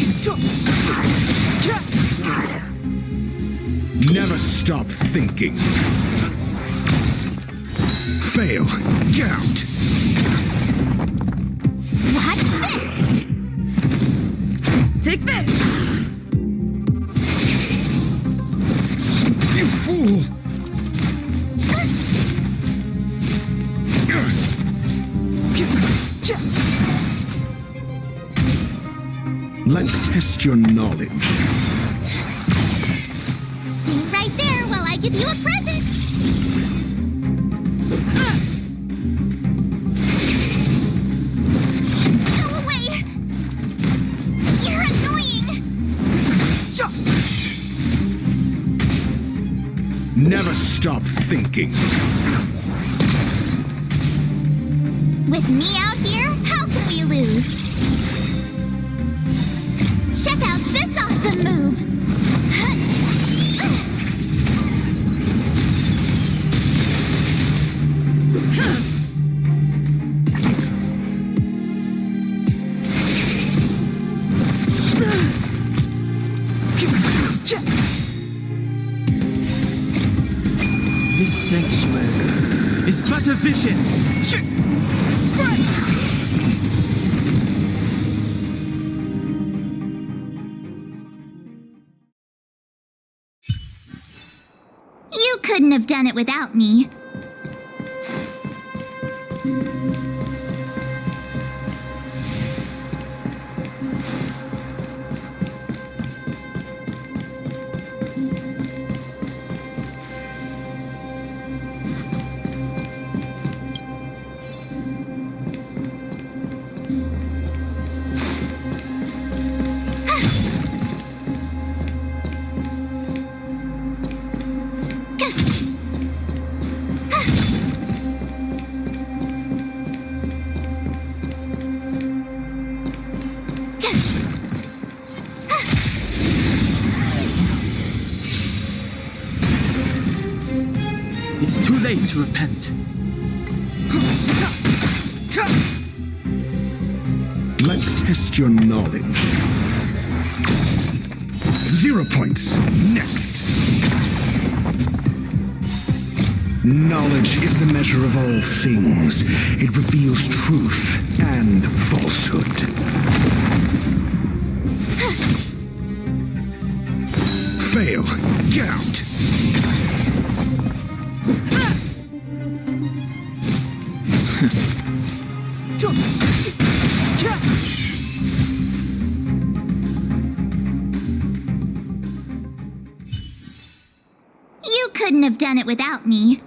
Never stop thinking. Fail. Get out. What's this? Take this! You fool! Let's test your knowledge. Stay right there while I give you a present. Go away. You're annoying. Never stop thinking. With me out here, how can we lose? Check out this awesome move! This sanctuary is but a vision. You couldn't have done it without me. It's too late to repent. Let's test your knowledge. 0 points. Next. Knowledge is the measure of all things. It reveals truth and falsehood. Fail. Get out. You couldn't have done it without me.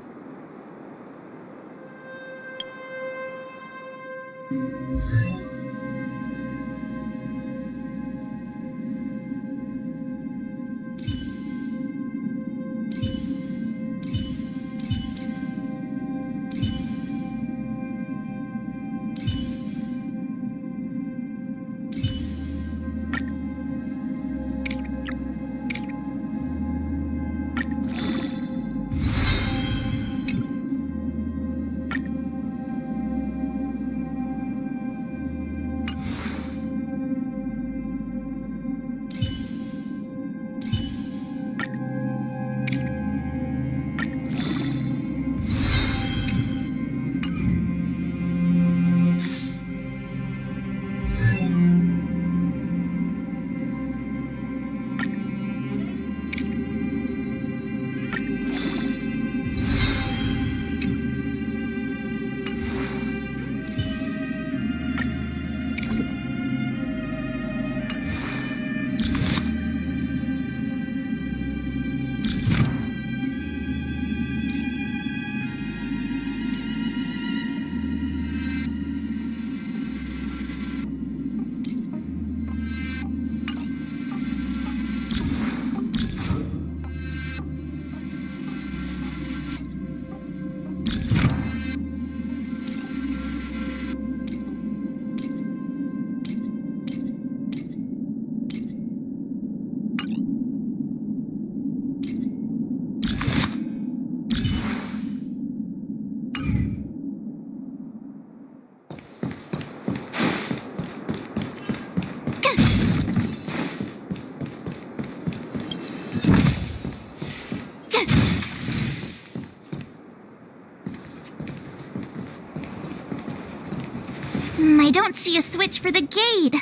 don't see a switch for the gate.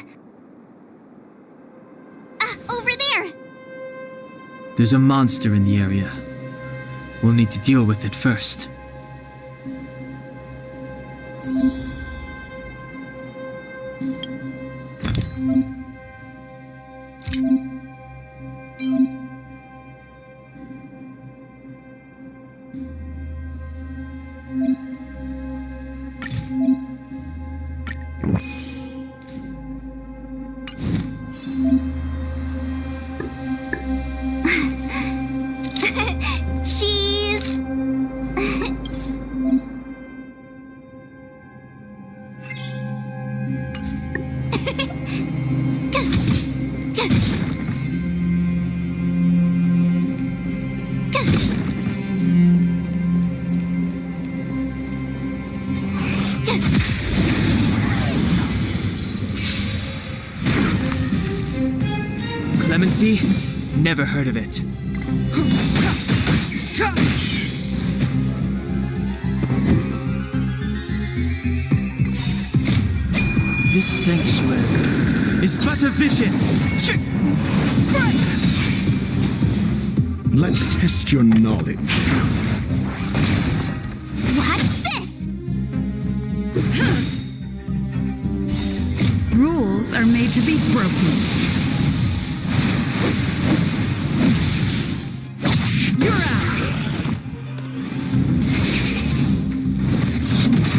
Over there! There's a monster in the area. We'll need to deal with it first. Cheese! Clemency? Never heard of it. This sanctuary is but a vision. Let's test your knowledge. What's this? Rules are made to be broken. You're out!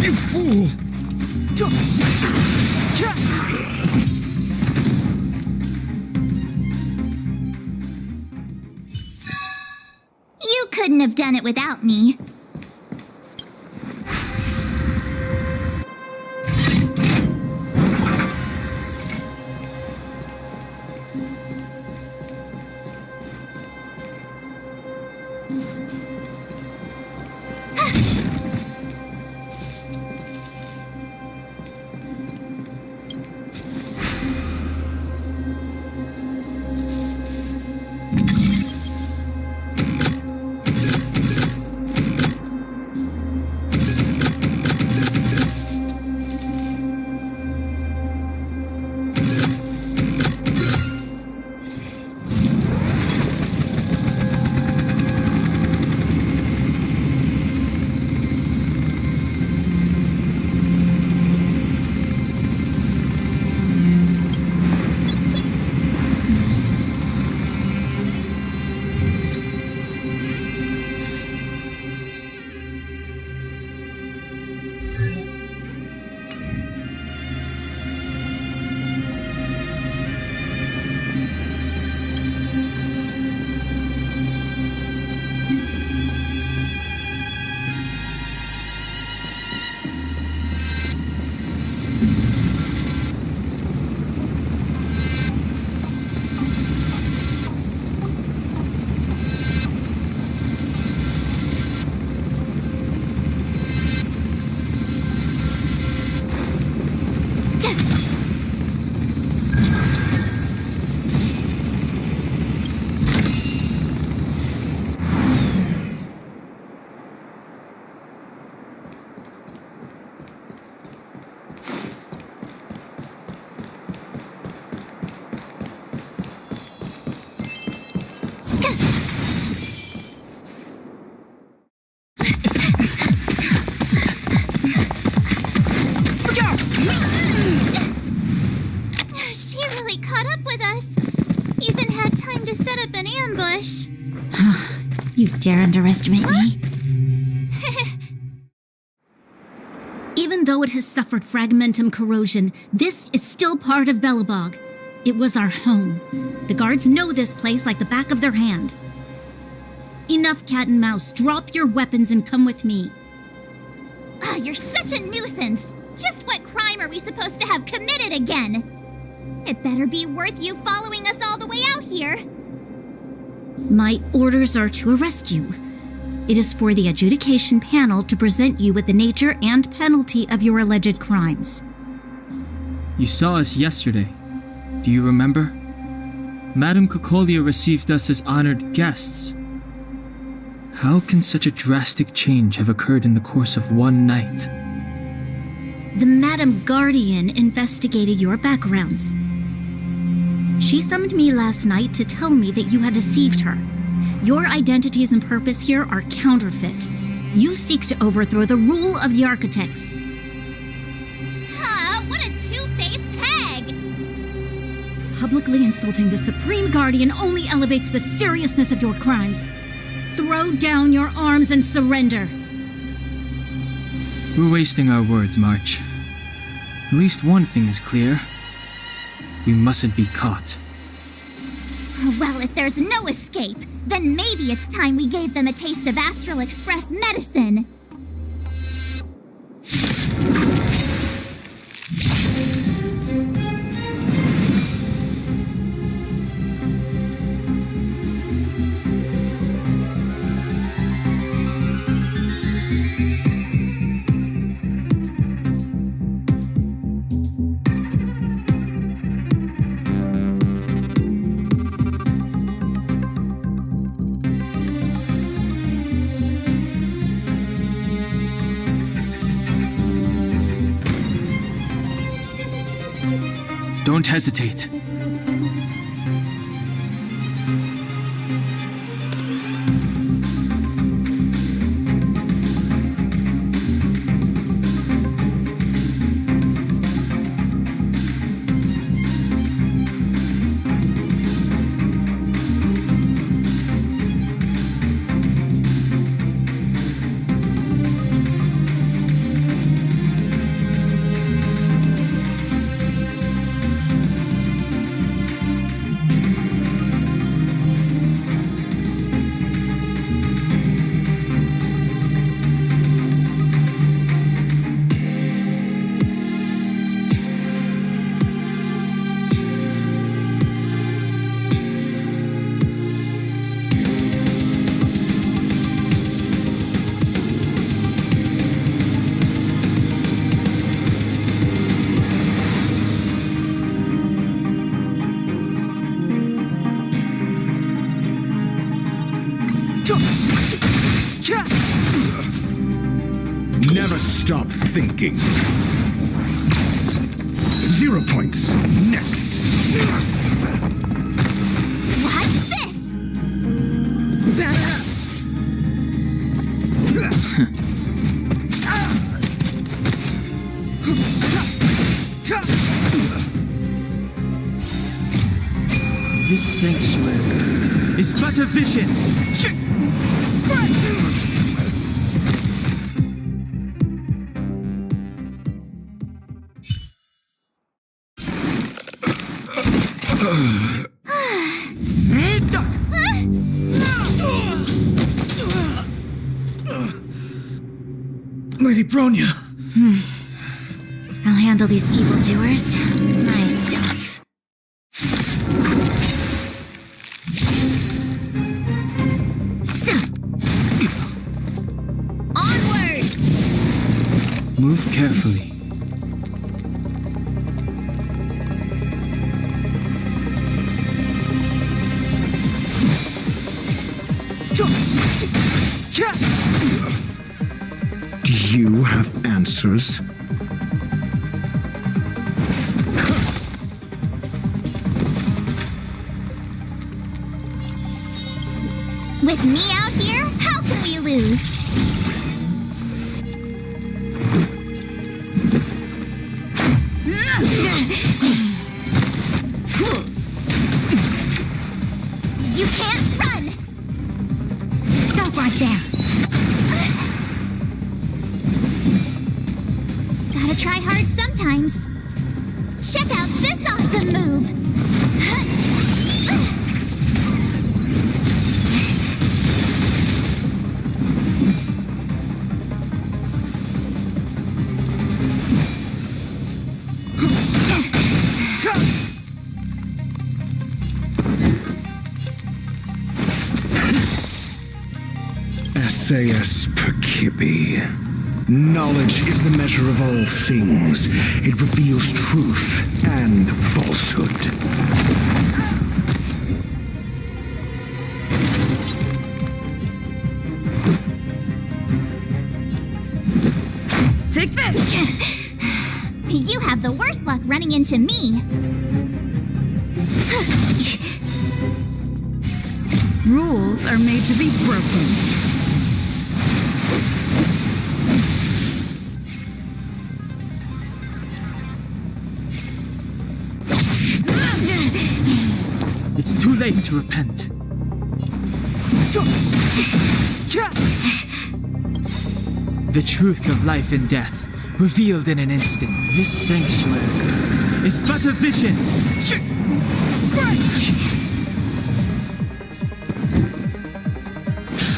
You fool! You couldn't have done it without me. She really caught up with us. Even had time to set up an ambush. You dare underestimate me? Even though it has suffered fragmentum corrosion, this is still part of Belobog. It was our home. The guards know this place like the back of their hand. Enough cat and mouse. Drop your weapons and come with me. You're such a nuisance. Just what crime are we supposed to have committed again? It better be worth you following us all the way out here. My orders are to arrest you. It is for the adjudication panel to present you with the nature and penalty of your alleged crimes. You saw us yesterday. Do you remember? Madame Cocolia received us as honored guests. How can such a drastic change have occurred in the course of one night? The Madam Guardian investigated your backgrounds. She summoned me last night to tell me that you had deceived her. Your identities and purpose here are counterfeit. You seek to overthrow the rule of the Architects. Huh, what a two-faced hag! Publicly insulting the Supreme Guardian only elevates the seriousness of your crimes. Throw down your arms and surrender. We're wasting our words, March. At least one thing is clear. We mustn't be caught. Well, if there's no escape, then maybe it's time we gave them a taste of Astral Express medicine. Don't hesitate. Never stop thinking. 0 points. Next. What's this? This sanctuary is but a vision. Lady Bronya! I'll handle these evildoers myself. Onward! Move carefully. Do you have answers? With me out here, how can we lose? You can't run! Stop right there. Gotta try hard sometimes. Check out this awesome move! SAS Perkibi. Knowledge is the measure of all things. It reveals truth and falsehood. Take this! have the worst luck running into me. Rules are made to be broken. It's too late to repent. The truth of life and death, revealed in an instant. This sanctuary is but a vision.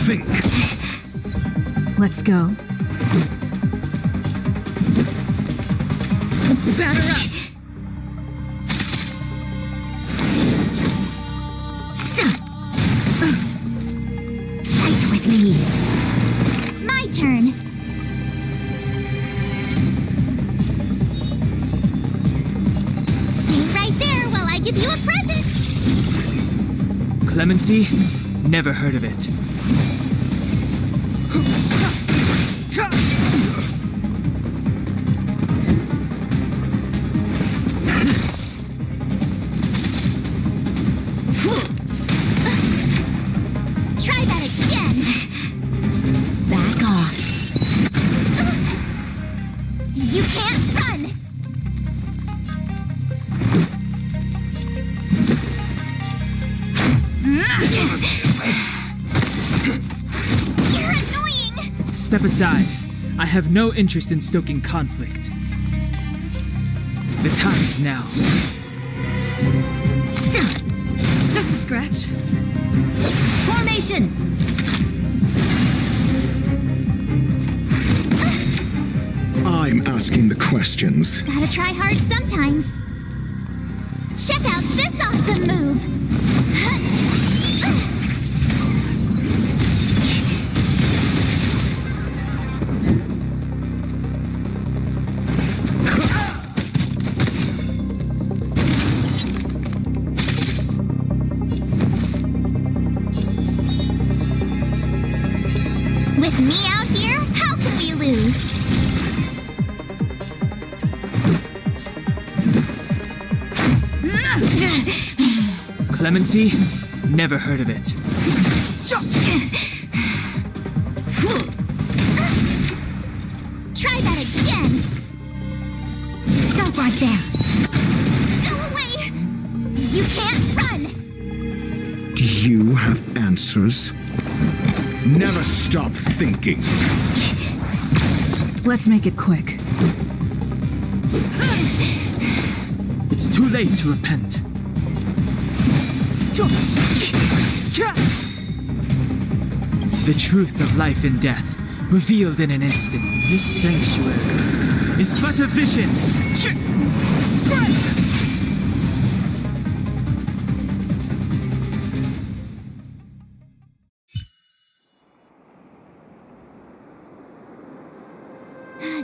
Think. Let's go. Batter up! Fight with me. My turn. Stay right there while I give you a present. Clemency? Never heard of it. Try that again. Back off. You can't run. You're annoying. Step aside. I have no interest in stoking conflict. The time is now. Just a scratch. Formation! I'm asking the questions. Gotta try hard sometimes. Check out this awesome move. With me out here, how can we lose? Clemency? Never heard of it. Try that again. Stop right there. Go away. You can't run. Do you have answers? Never stop thinking. Let's make it quick. It's too late to repent. The truth of life and death, revealed in an instant. This sanctuary is but a vision.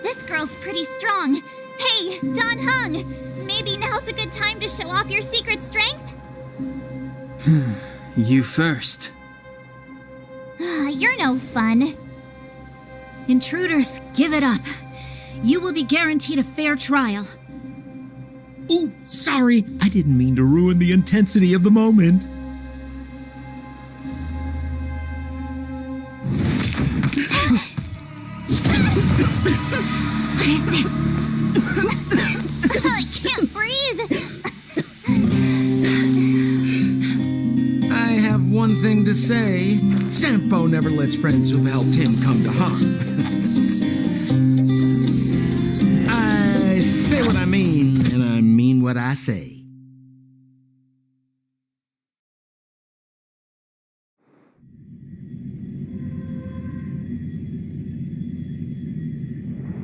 This girl's pretty strong. Hey, Don Hung! Maybe now's a good time to show off your secret strength? You first. You're no fun. Intruders, give it up. You will be guaranteed a fair trial. Oh, sorry. I didn't mean to ruin the intensity of the moment. What is this? I can't breathe. I have one thing to say. Sampo never lets friends who've helped him come to harm. I say what I mean, and I mean what I say.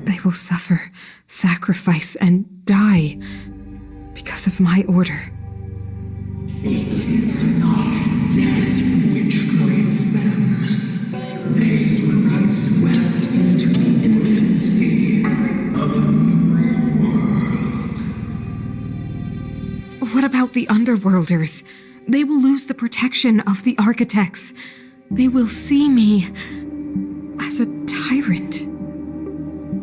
They will suffer, sacrifice, and die because of my order. It is not death which frees them. They swept into the infancy of a new world. What about the Underworlders? They will lose the protection of the Architects. They will see me as a tyrant.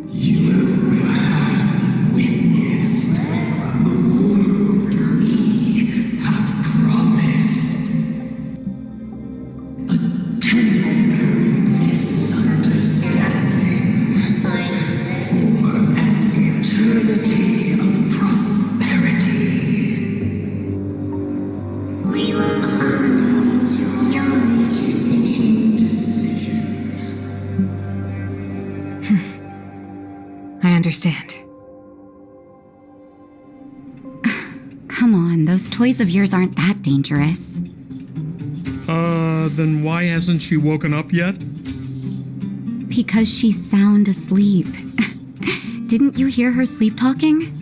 You have last witnessed. understand. Come on, those toys of yours aren't that dangerous. Then why hasn't she woken up yet? Because she's sound asleep. Didn't you hear her sleep talking?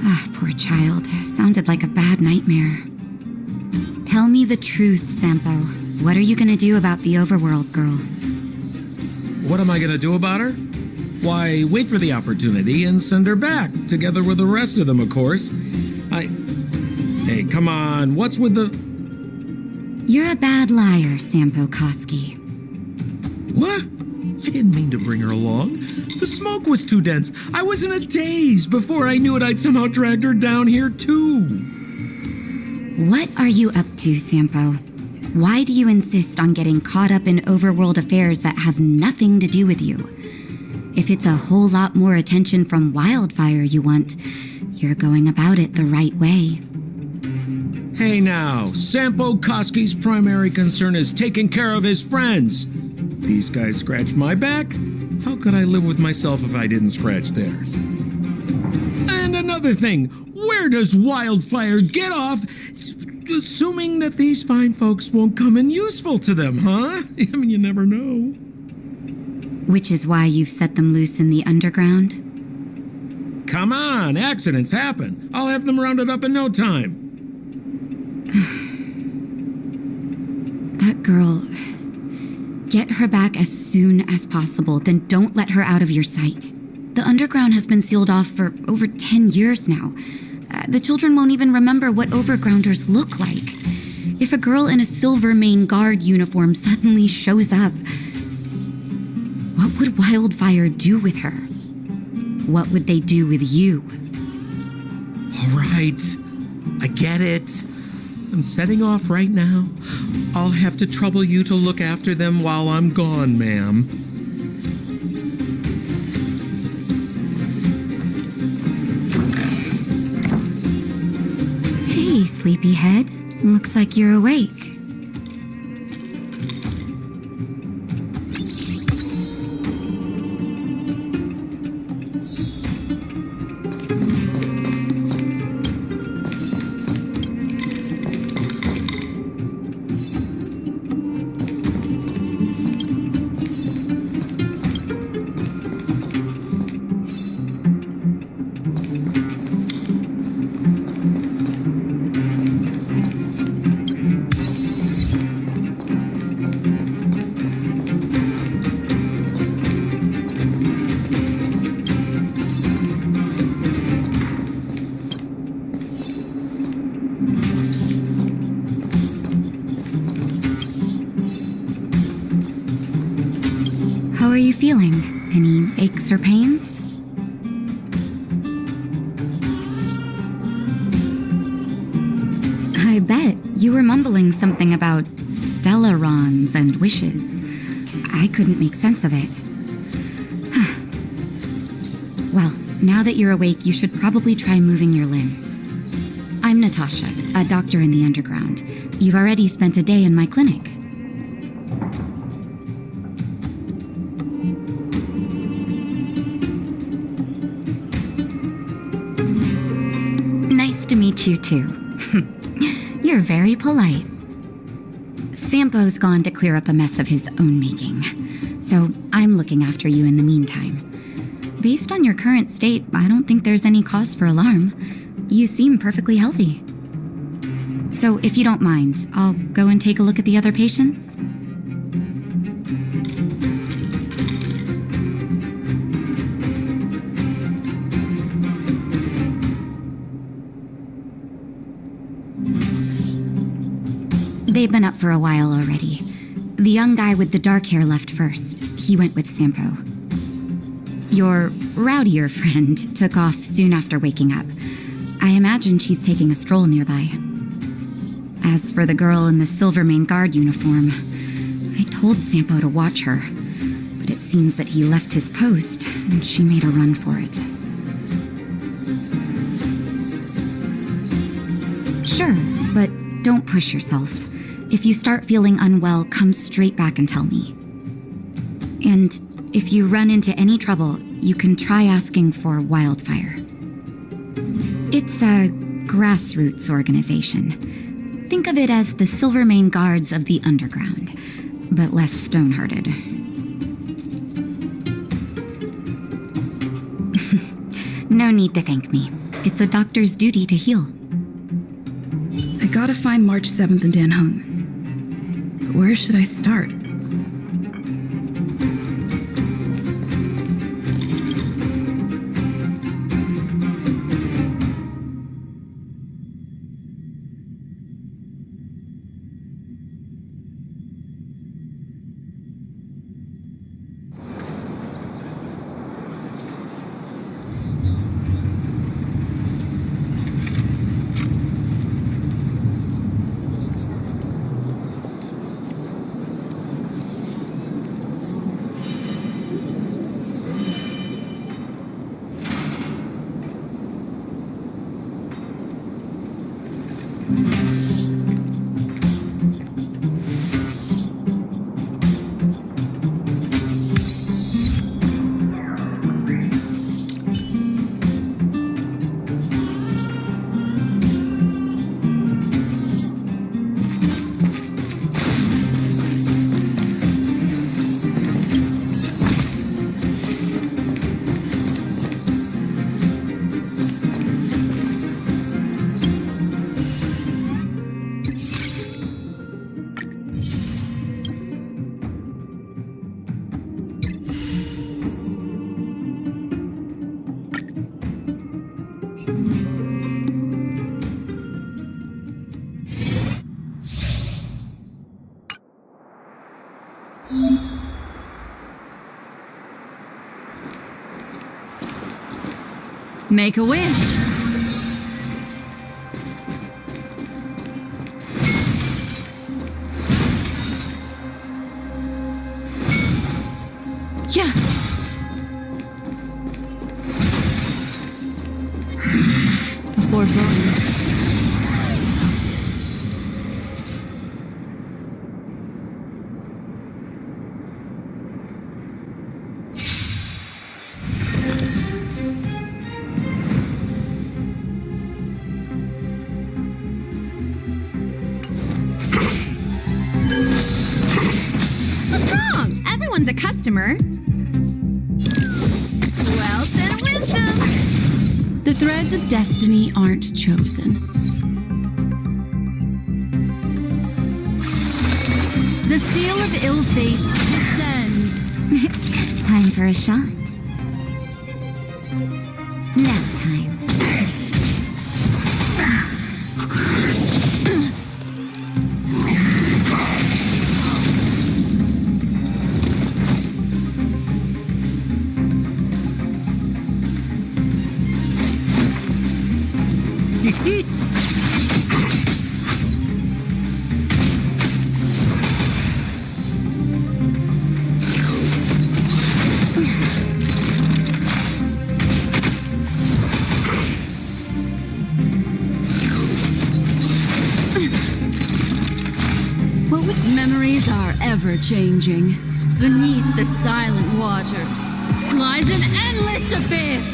Ah, poor child. Sounded like a bad nightmare. Tell me the truth, Sampo. What are you gonna do about the overworld girl? What am I gonna do about her? Why, wait for the opportunity and send her back, together with the rest of them, of course. Hey, come on, what's with the... You're a bad liar, Sampo Koski. What? I didn't mean to bring her along. The smoke was too dense. I was in a daze. Before I knew it, I'd somehow dragged her down here, too. What are you up to, Sampo? Why do you insist on getting caught up in overworld affairs that have nothing to do with you? If it's a whole lot more attention from Wildfire you want, you're going about it the right way. Hey now, Sampo Koski's primary concern is taking care of his friends. These guys scratched my back. How could I live with myself if I didn't scratch theirs? And another thing, where does Wildfire get off assuming that these fine folks won't come in useful to them, huh? I mean, you never know. Which is why you've set them loose in the underground? Come on, accidents happen. I'll have them rounded up in no time. That girl... Get her back as soon as possible, then don't let her out of your sight. The underground has been sealed off for over 10 years now. The children won't even remember what overgrounders look like. If a girl in a Silvermane Guard uniform suddenly shows up, what would Wildfire do with her? What would they do with you? All right, I get it. I'm setting off right now. I'll have to trouble you to look after them while I'm gone, ma'am. Hey, sleepyhead. Looks like you're awake. How are you feeling? Any aches or pains? I bet you were mumbling something about stellarons and wishes. I couldn't make sense of it. Well, now that you're awake, you should probably try moving your limbs. I'm Natasha, a doctor in the underground. You've already spent a day in my clinic. Nice to meet you, too. You're very polite. Sampo's gone to clear up a mess of his own making, so I'm looking after you in the meantime. Based on your current state, I don't think there's any cause for alarm. You seem perfectly healthy. So if you don't mind, I'll go and take a look at the other patients. They've been up for a while already. The young guy with the dark hair left first. He went with Sampo. Your rowdier friend took off soon after waking up. I imagine she's taking a stroll nearby. As for the girl in the Silvermane Guard uniform, I told Sampo to watch her, but it seems that he left his post and she made a run for it. Sure, but don't push yourself. If you start feeling unwell, come straight back and tell me. And If you run into any trouble, you can try asking for Wildfire. It's a grassroots organization. Think of it as the Silvermane Guards of the Underground, but less stone-hearted. No need to thank me. It's a doctor's duty to heal. I gotta find March 7th in Dan Hung. But where should I start? Make a wish. Yeah. Before burning. A customer. Well, then with them. The threads of destiny aren't chosen. The seal of ill fate descends. Time for a shot. Nap time. Memories are ever-changing. Beneath the silent waters lies an endless abyss.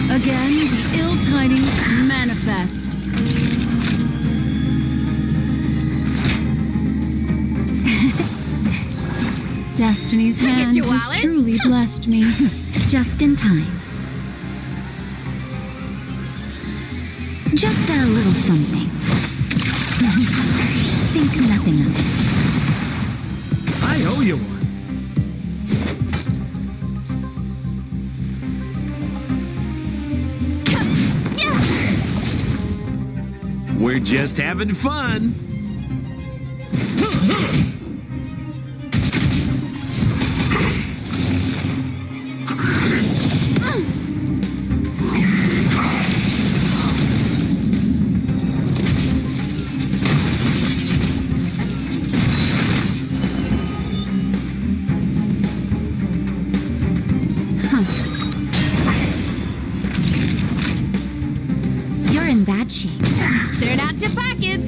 Again, the ill tidings manifest. Destiny's hand has truly blessed me. Just in time. Just a little something. Think nothing of it. I owe you one. We're just having fun. Turn out your pockets!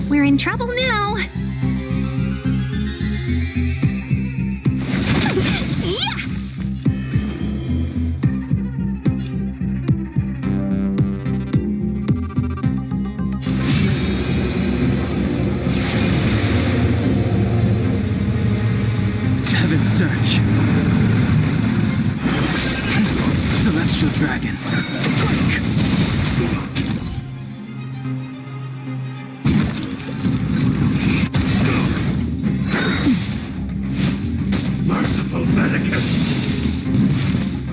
We're in trouble now. Yeah! Heaven's Search. Celestial Dragon. Merciful Medicus.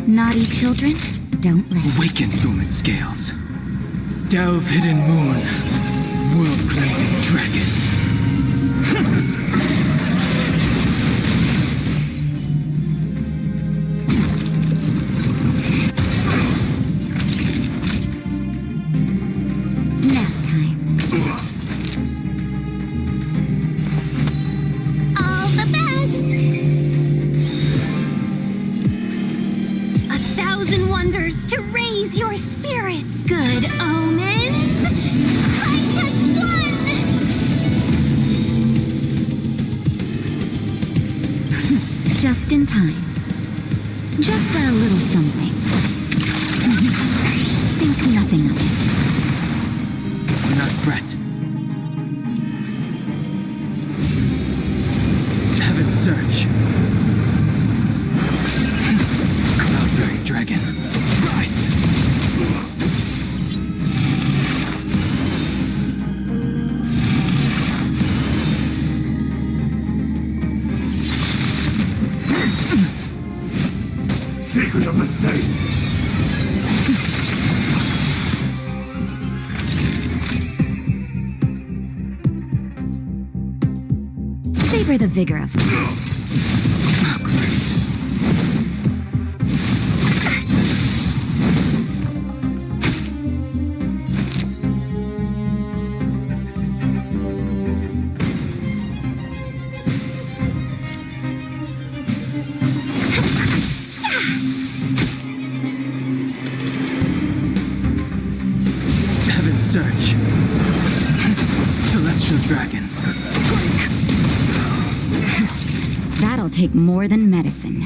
Naughty children, don't let Awaken Lumen Scales. Delve Hidden Moon. World Cleansing Dragon. nap time. All the best! 1,000 wonders to raise your spirits. Good omens. High-test one! Just in time. Just a little something. Think nothing of it. Do not fret. Heaven's Search. Cloudberry Dragon. Rise! Secret of the Saints. Savor the vigor of Heaven's Search. Celestial Dragon. That'll take more than medicine.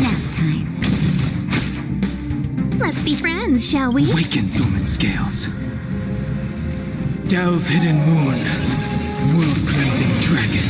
Nap time. Let's be friends, shall we? Awaken Lumen Scales. Delve Hidden Moon. World Cleansing Dragon.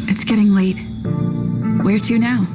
It's getting late. Where to now?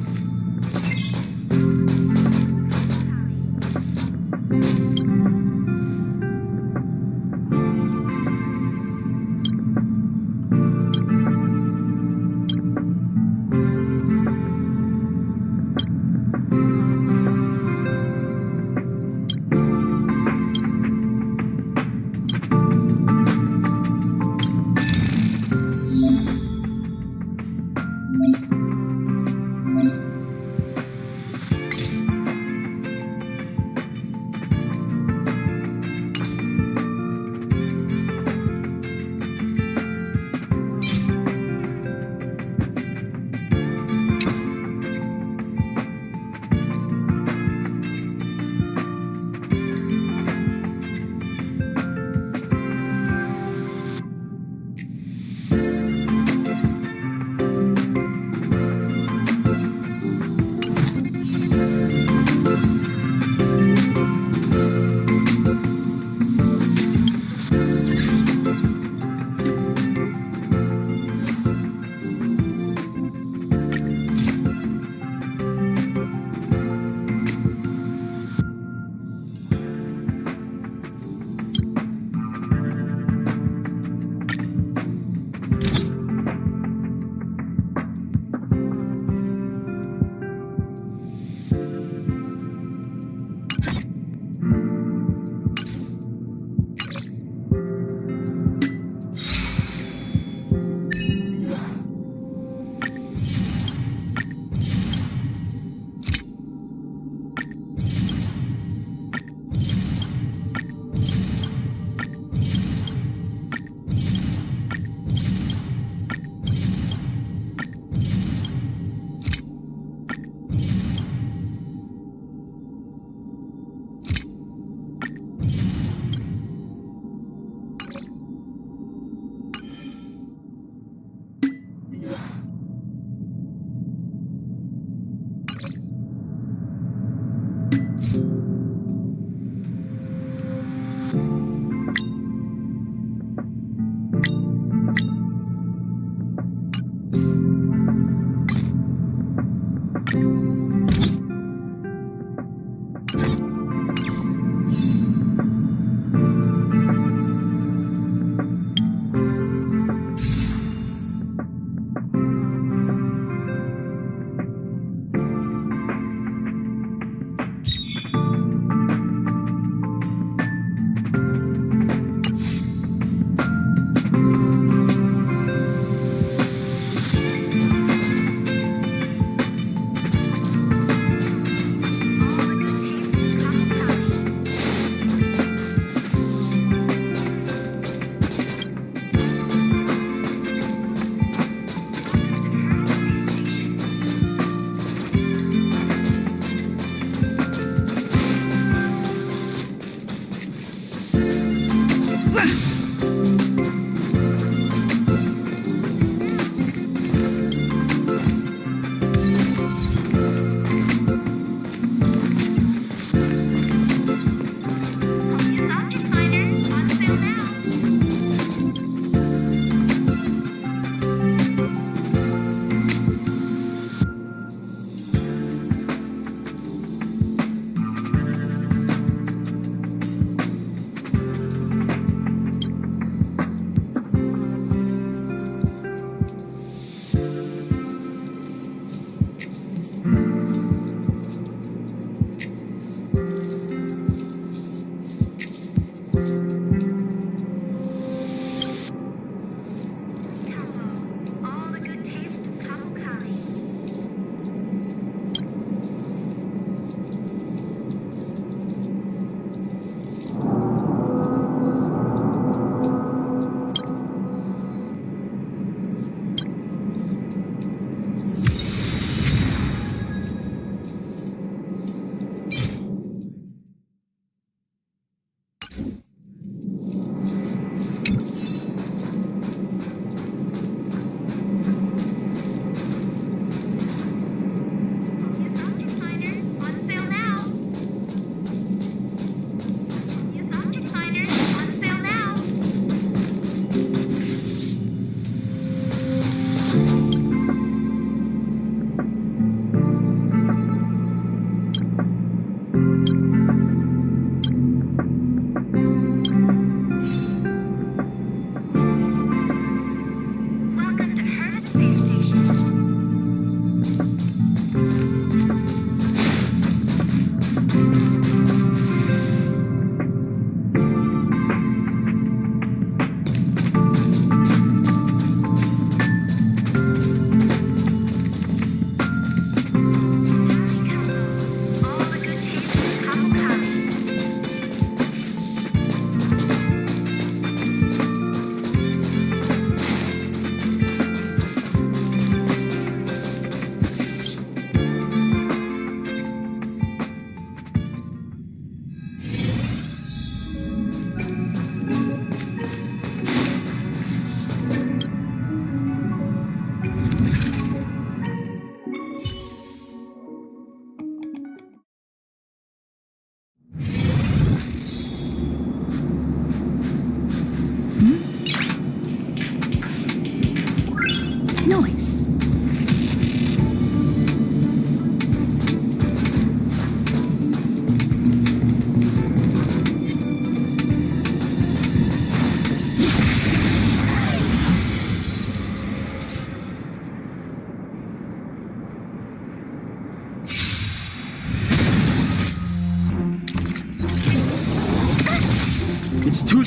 It's too...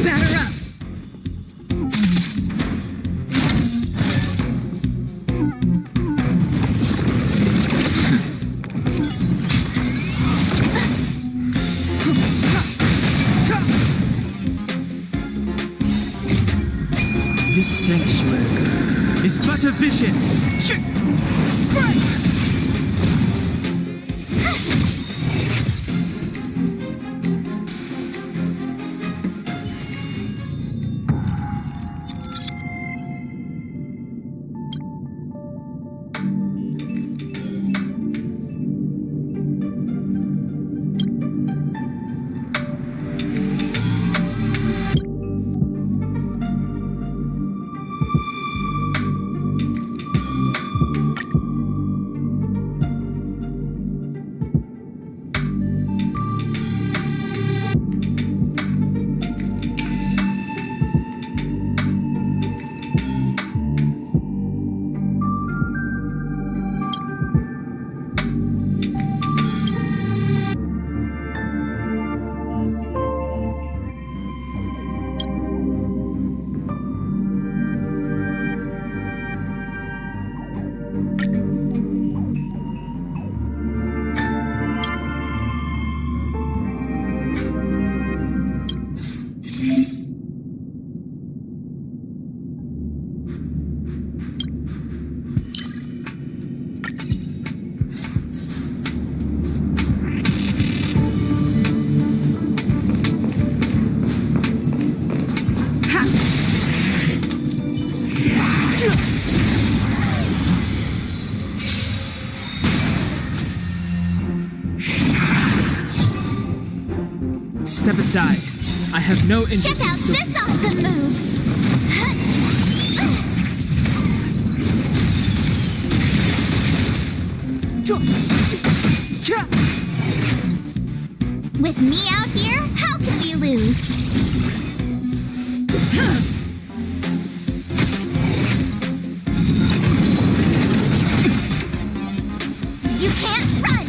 Batter up! This sanctuary is but a vision. Step aside. I have no interest Check out this awesome move! With me out here, how can we lose? You can't run!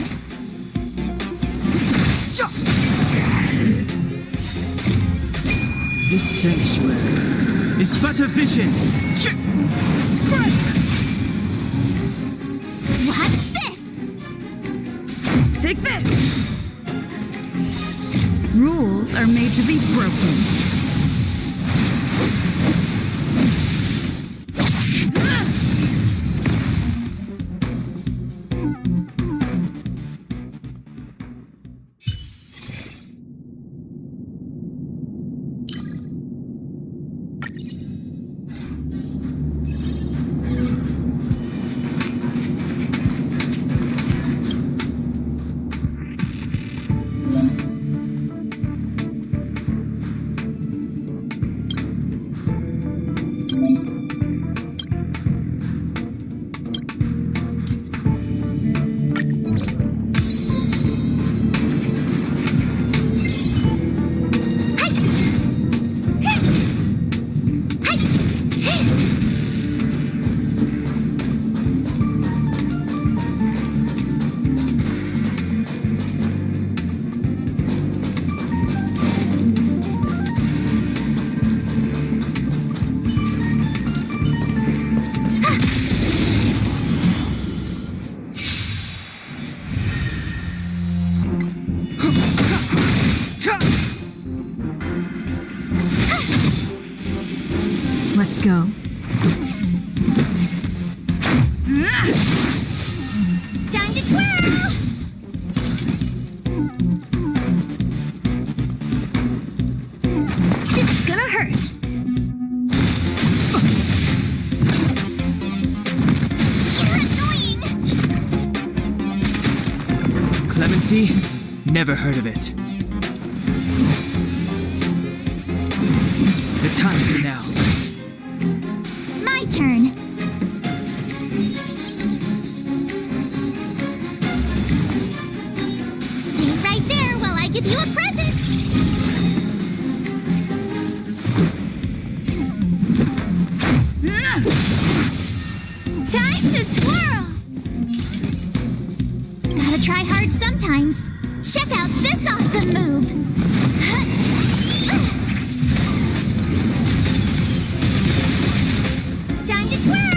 This sanctuary is but a vision. Watch this! Take this! Rules are made to be broken. Let's go. Time to twirl! It's gonna hurt! You're annoying! Clemency? Never heard of it. The time for now. My turn. Stay right there while I give you a present. Time to twirl. try hard sometimes. Check out this awesome move! Time to twirl!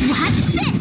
Watch this!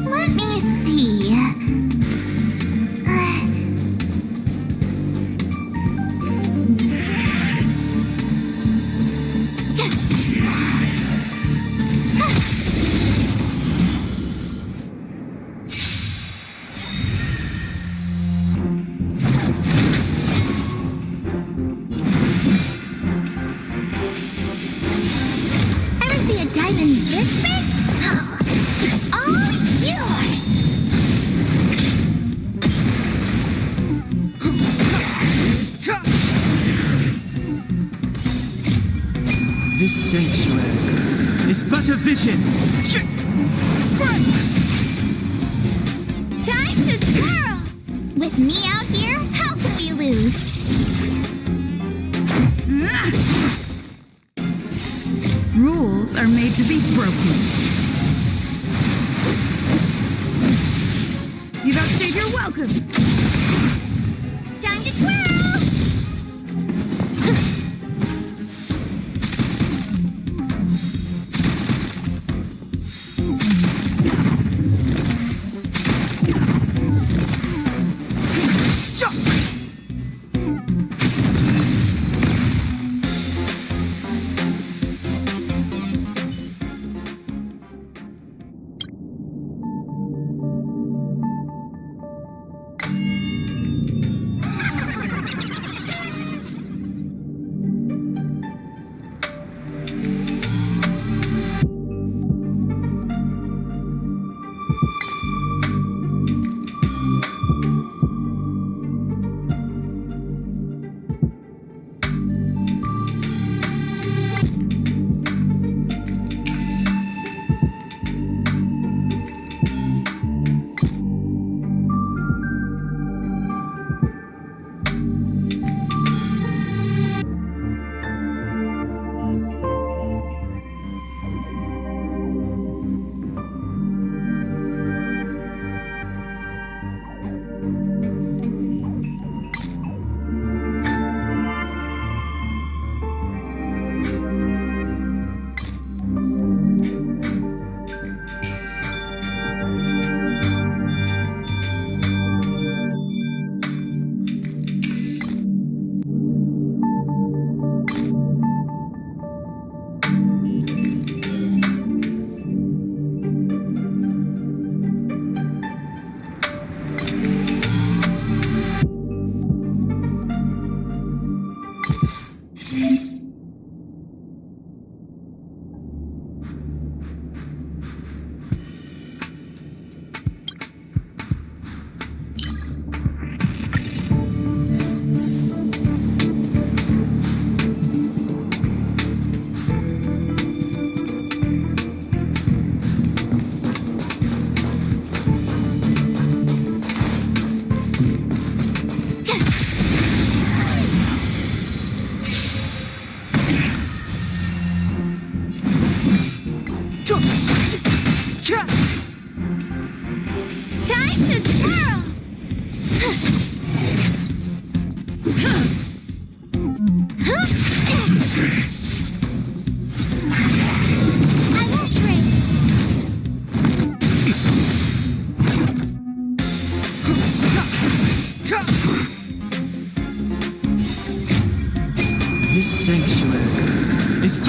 Let me see. Ever see a diamond this big? Oh, it's all yours! This sanctuary is but a vision. Time to twirl! With me out here, how can we lose? Rules are made to be broken. You've outstayed your welcome. Time to twirl!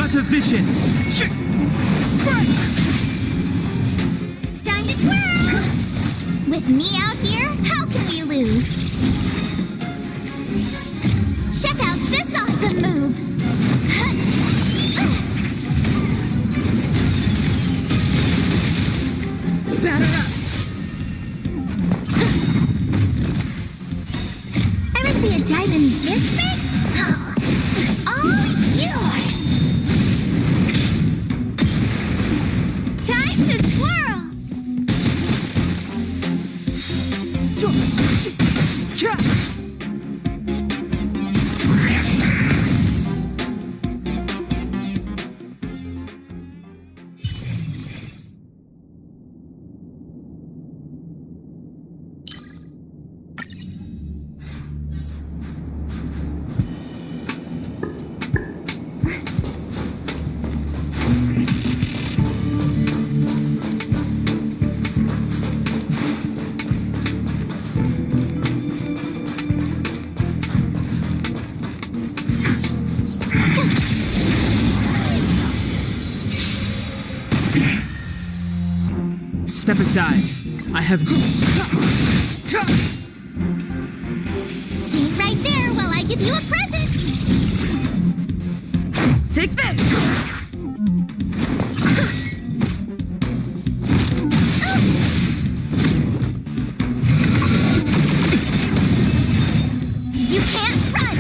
but a vision. Time to twirl! With me out here, how can we lose? Check out this awesome move! Batter up! Ever see a diamond this big? Oh, it's all yours! Time to twirl! Step aside. I have... Stay right there while I give you a present! Take this! You can't run!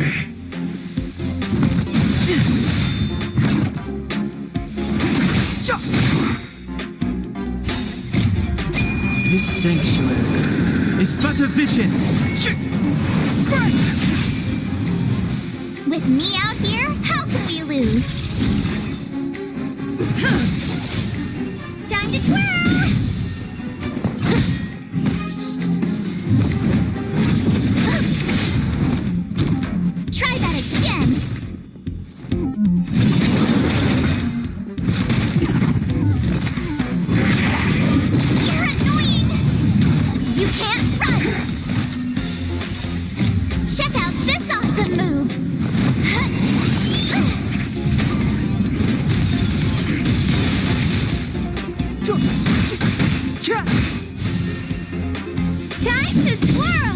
This sanctuary is but a vision. With me out here, how can we lose? Time to twirl! Try that again! You're annoying! You can't run! Check out this awesome move! Time to twirl!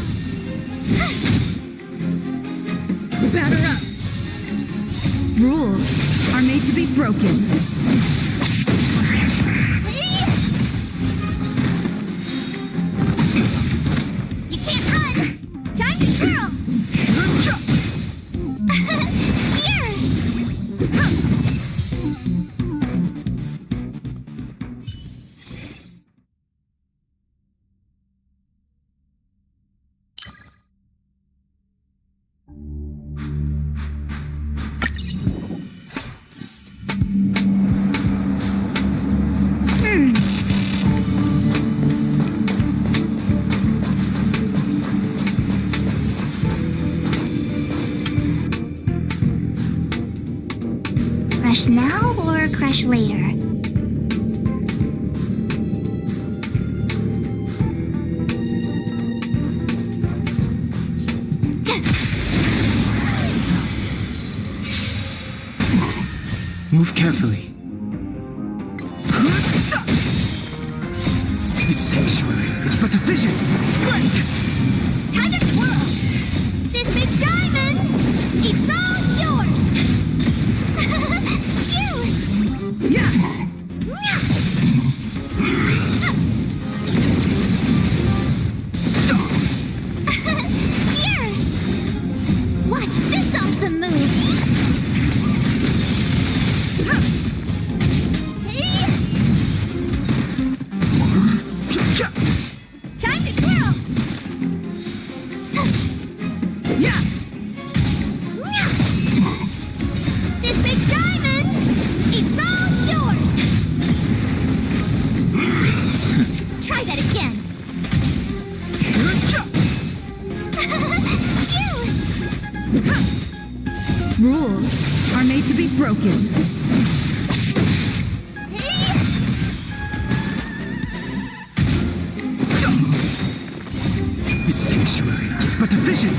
Batter up! Rules are made to be broken. You can't run! Time to twirl! Here! Crush now or crush later? Move carefully. This sanctuary is but a vision. Time to twirl! This big diamond! It's all yours! Yeah! Here! Watch this awesome move! Time to twirl! Yeah! This big diamond! It's all yours! Try that again! Rules are made to be broken. This sanctuary is but a vision.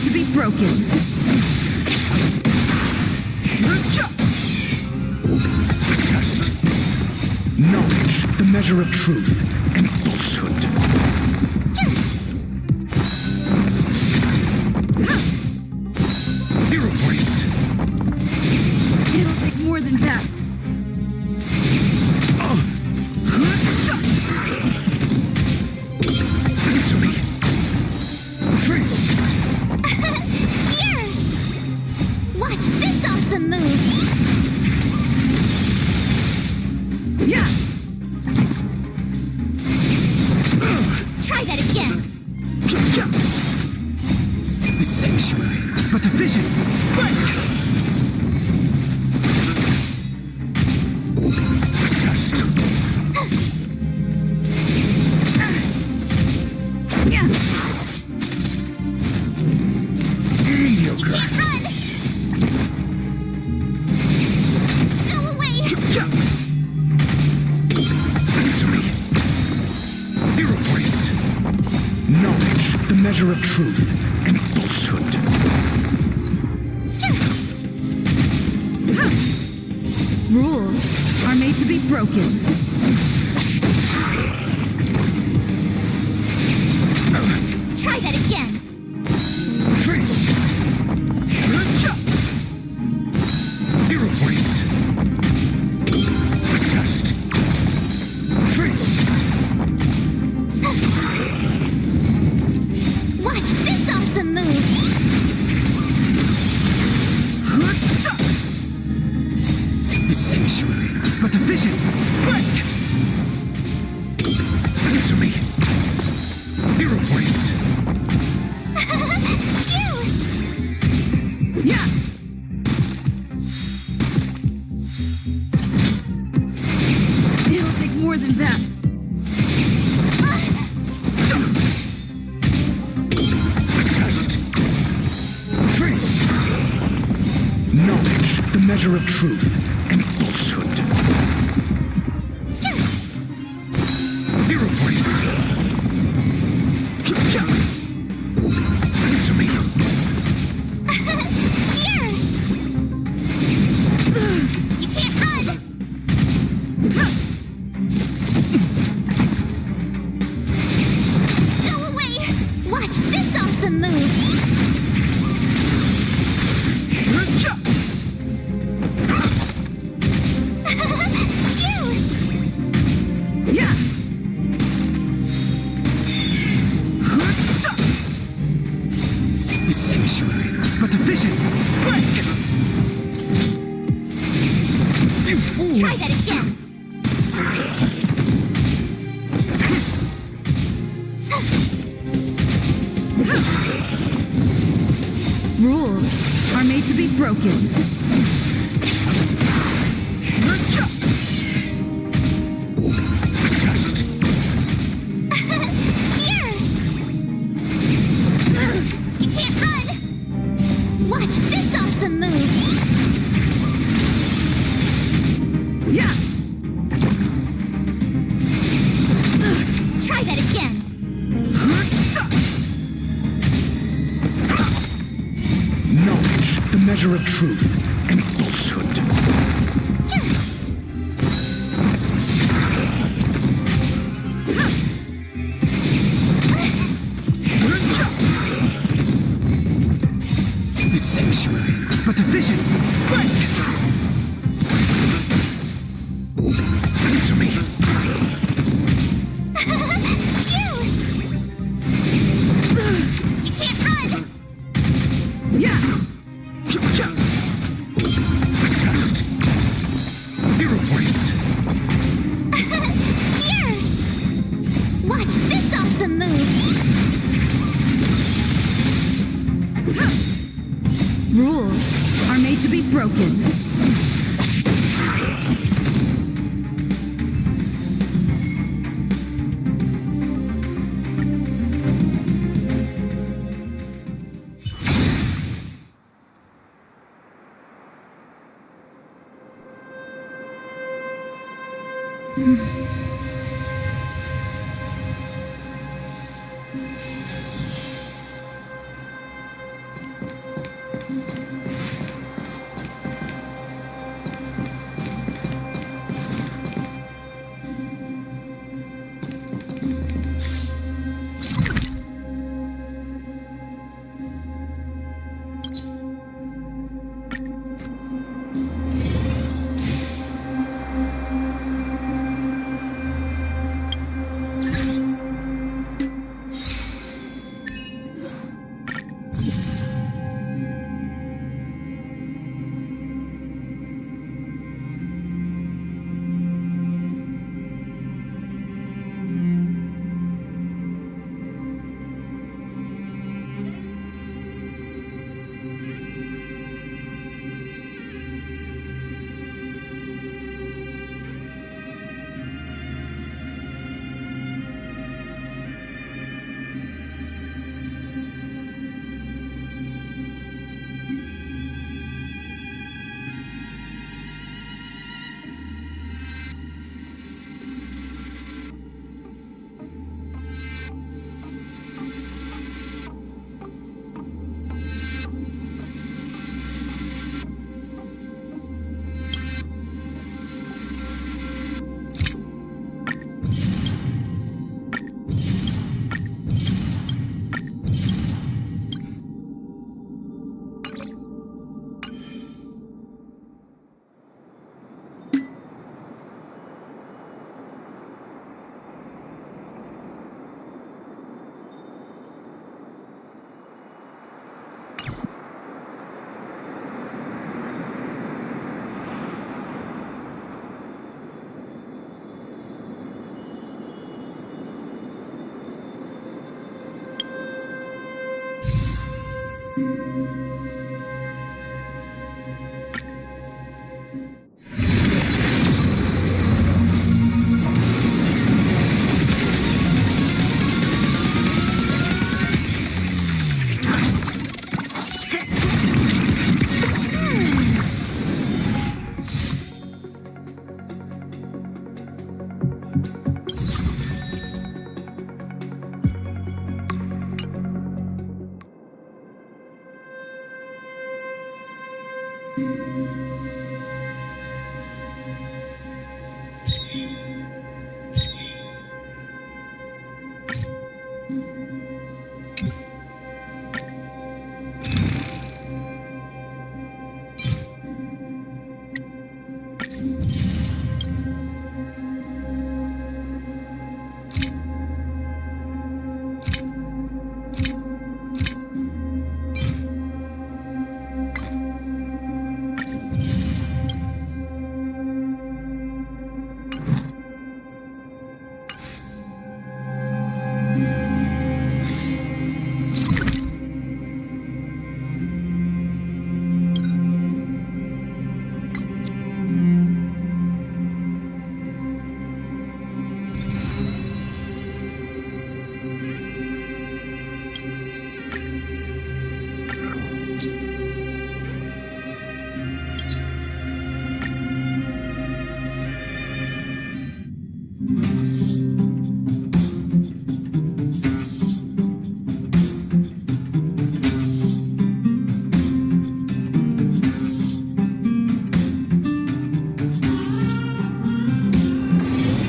to be broken. Test. Knowledge, the measure of truth and falsehood. 0 points. It'll take more than that. Answer me. Here! Watch this awesome move! Yeah! Try that again! The sanctuary is but a vision. Test. Yeah! Mediocre. Can't run! Go away! Answer me. 0 points. Knowledge, the measure of truth and falsehood. Rules are made to be broken. Try that again! 0 points. Test. Watch this awesome move! The sanctuary is but a vision. Answer me. 0 points. You! Yeah! It'll take more than that. Test. Knowledge, the measure of truth and falsehood. 0 points. Answer me. Here! You can't run! Go away! Watch this awesome move! You! Yeah! The sanctuary is but a vision. You fool! Try that again! Rules are made to be broken. Test. Here! You can't run! Watch this awesome move! Yeah! Try that again! Knowledge, the measure of truth and falsehood. The sanctuary is but a vision. Answer me. You! You can't run! Yeah! Test. 0 points. Here! Watch this awesome move! Rules are made to be broken.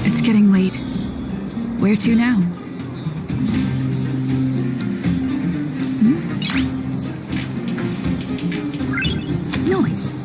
It's getting late. Where to now? Noise.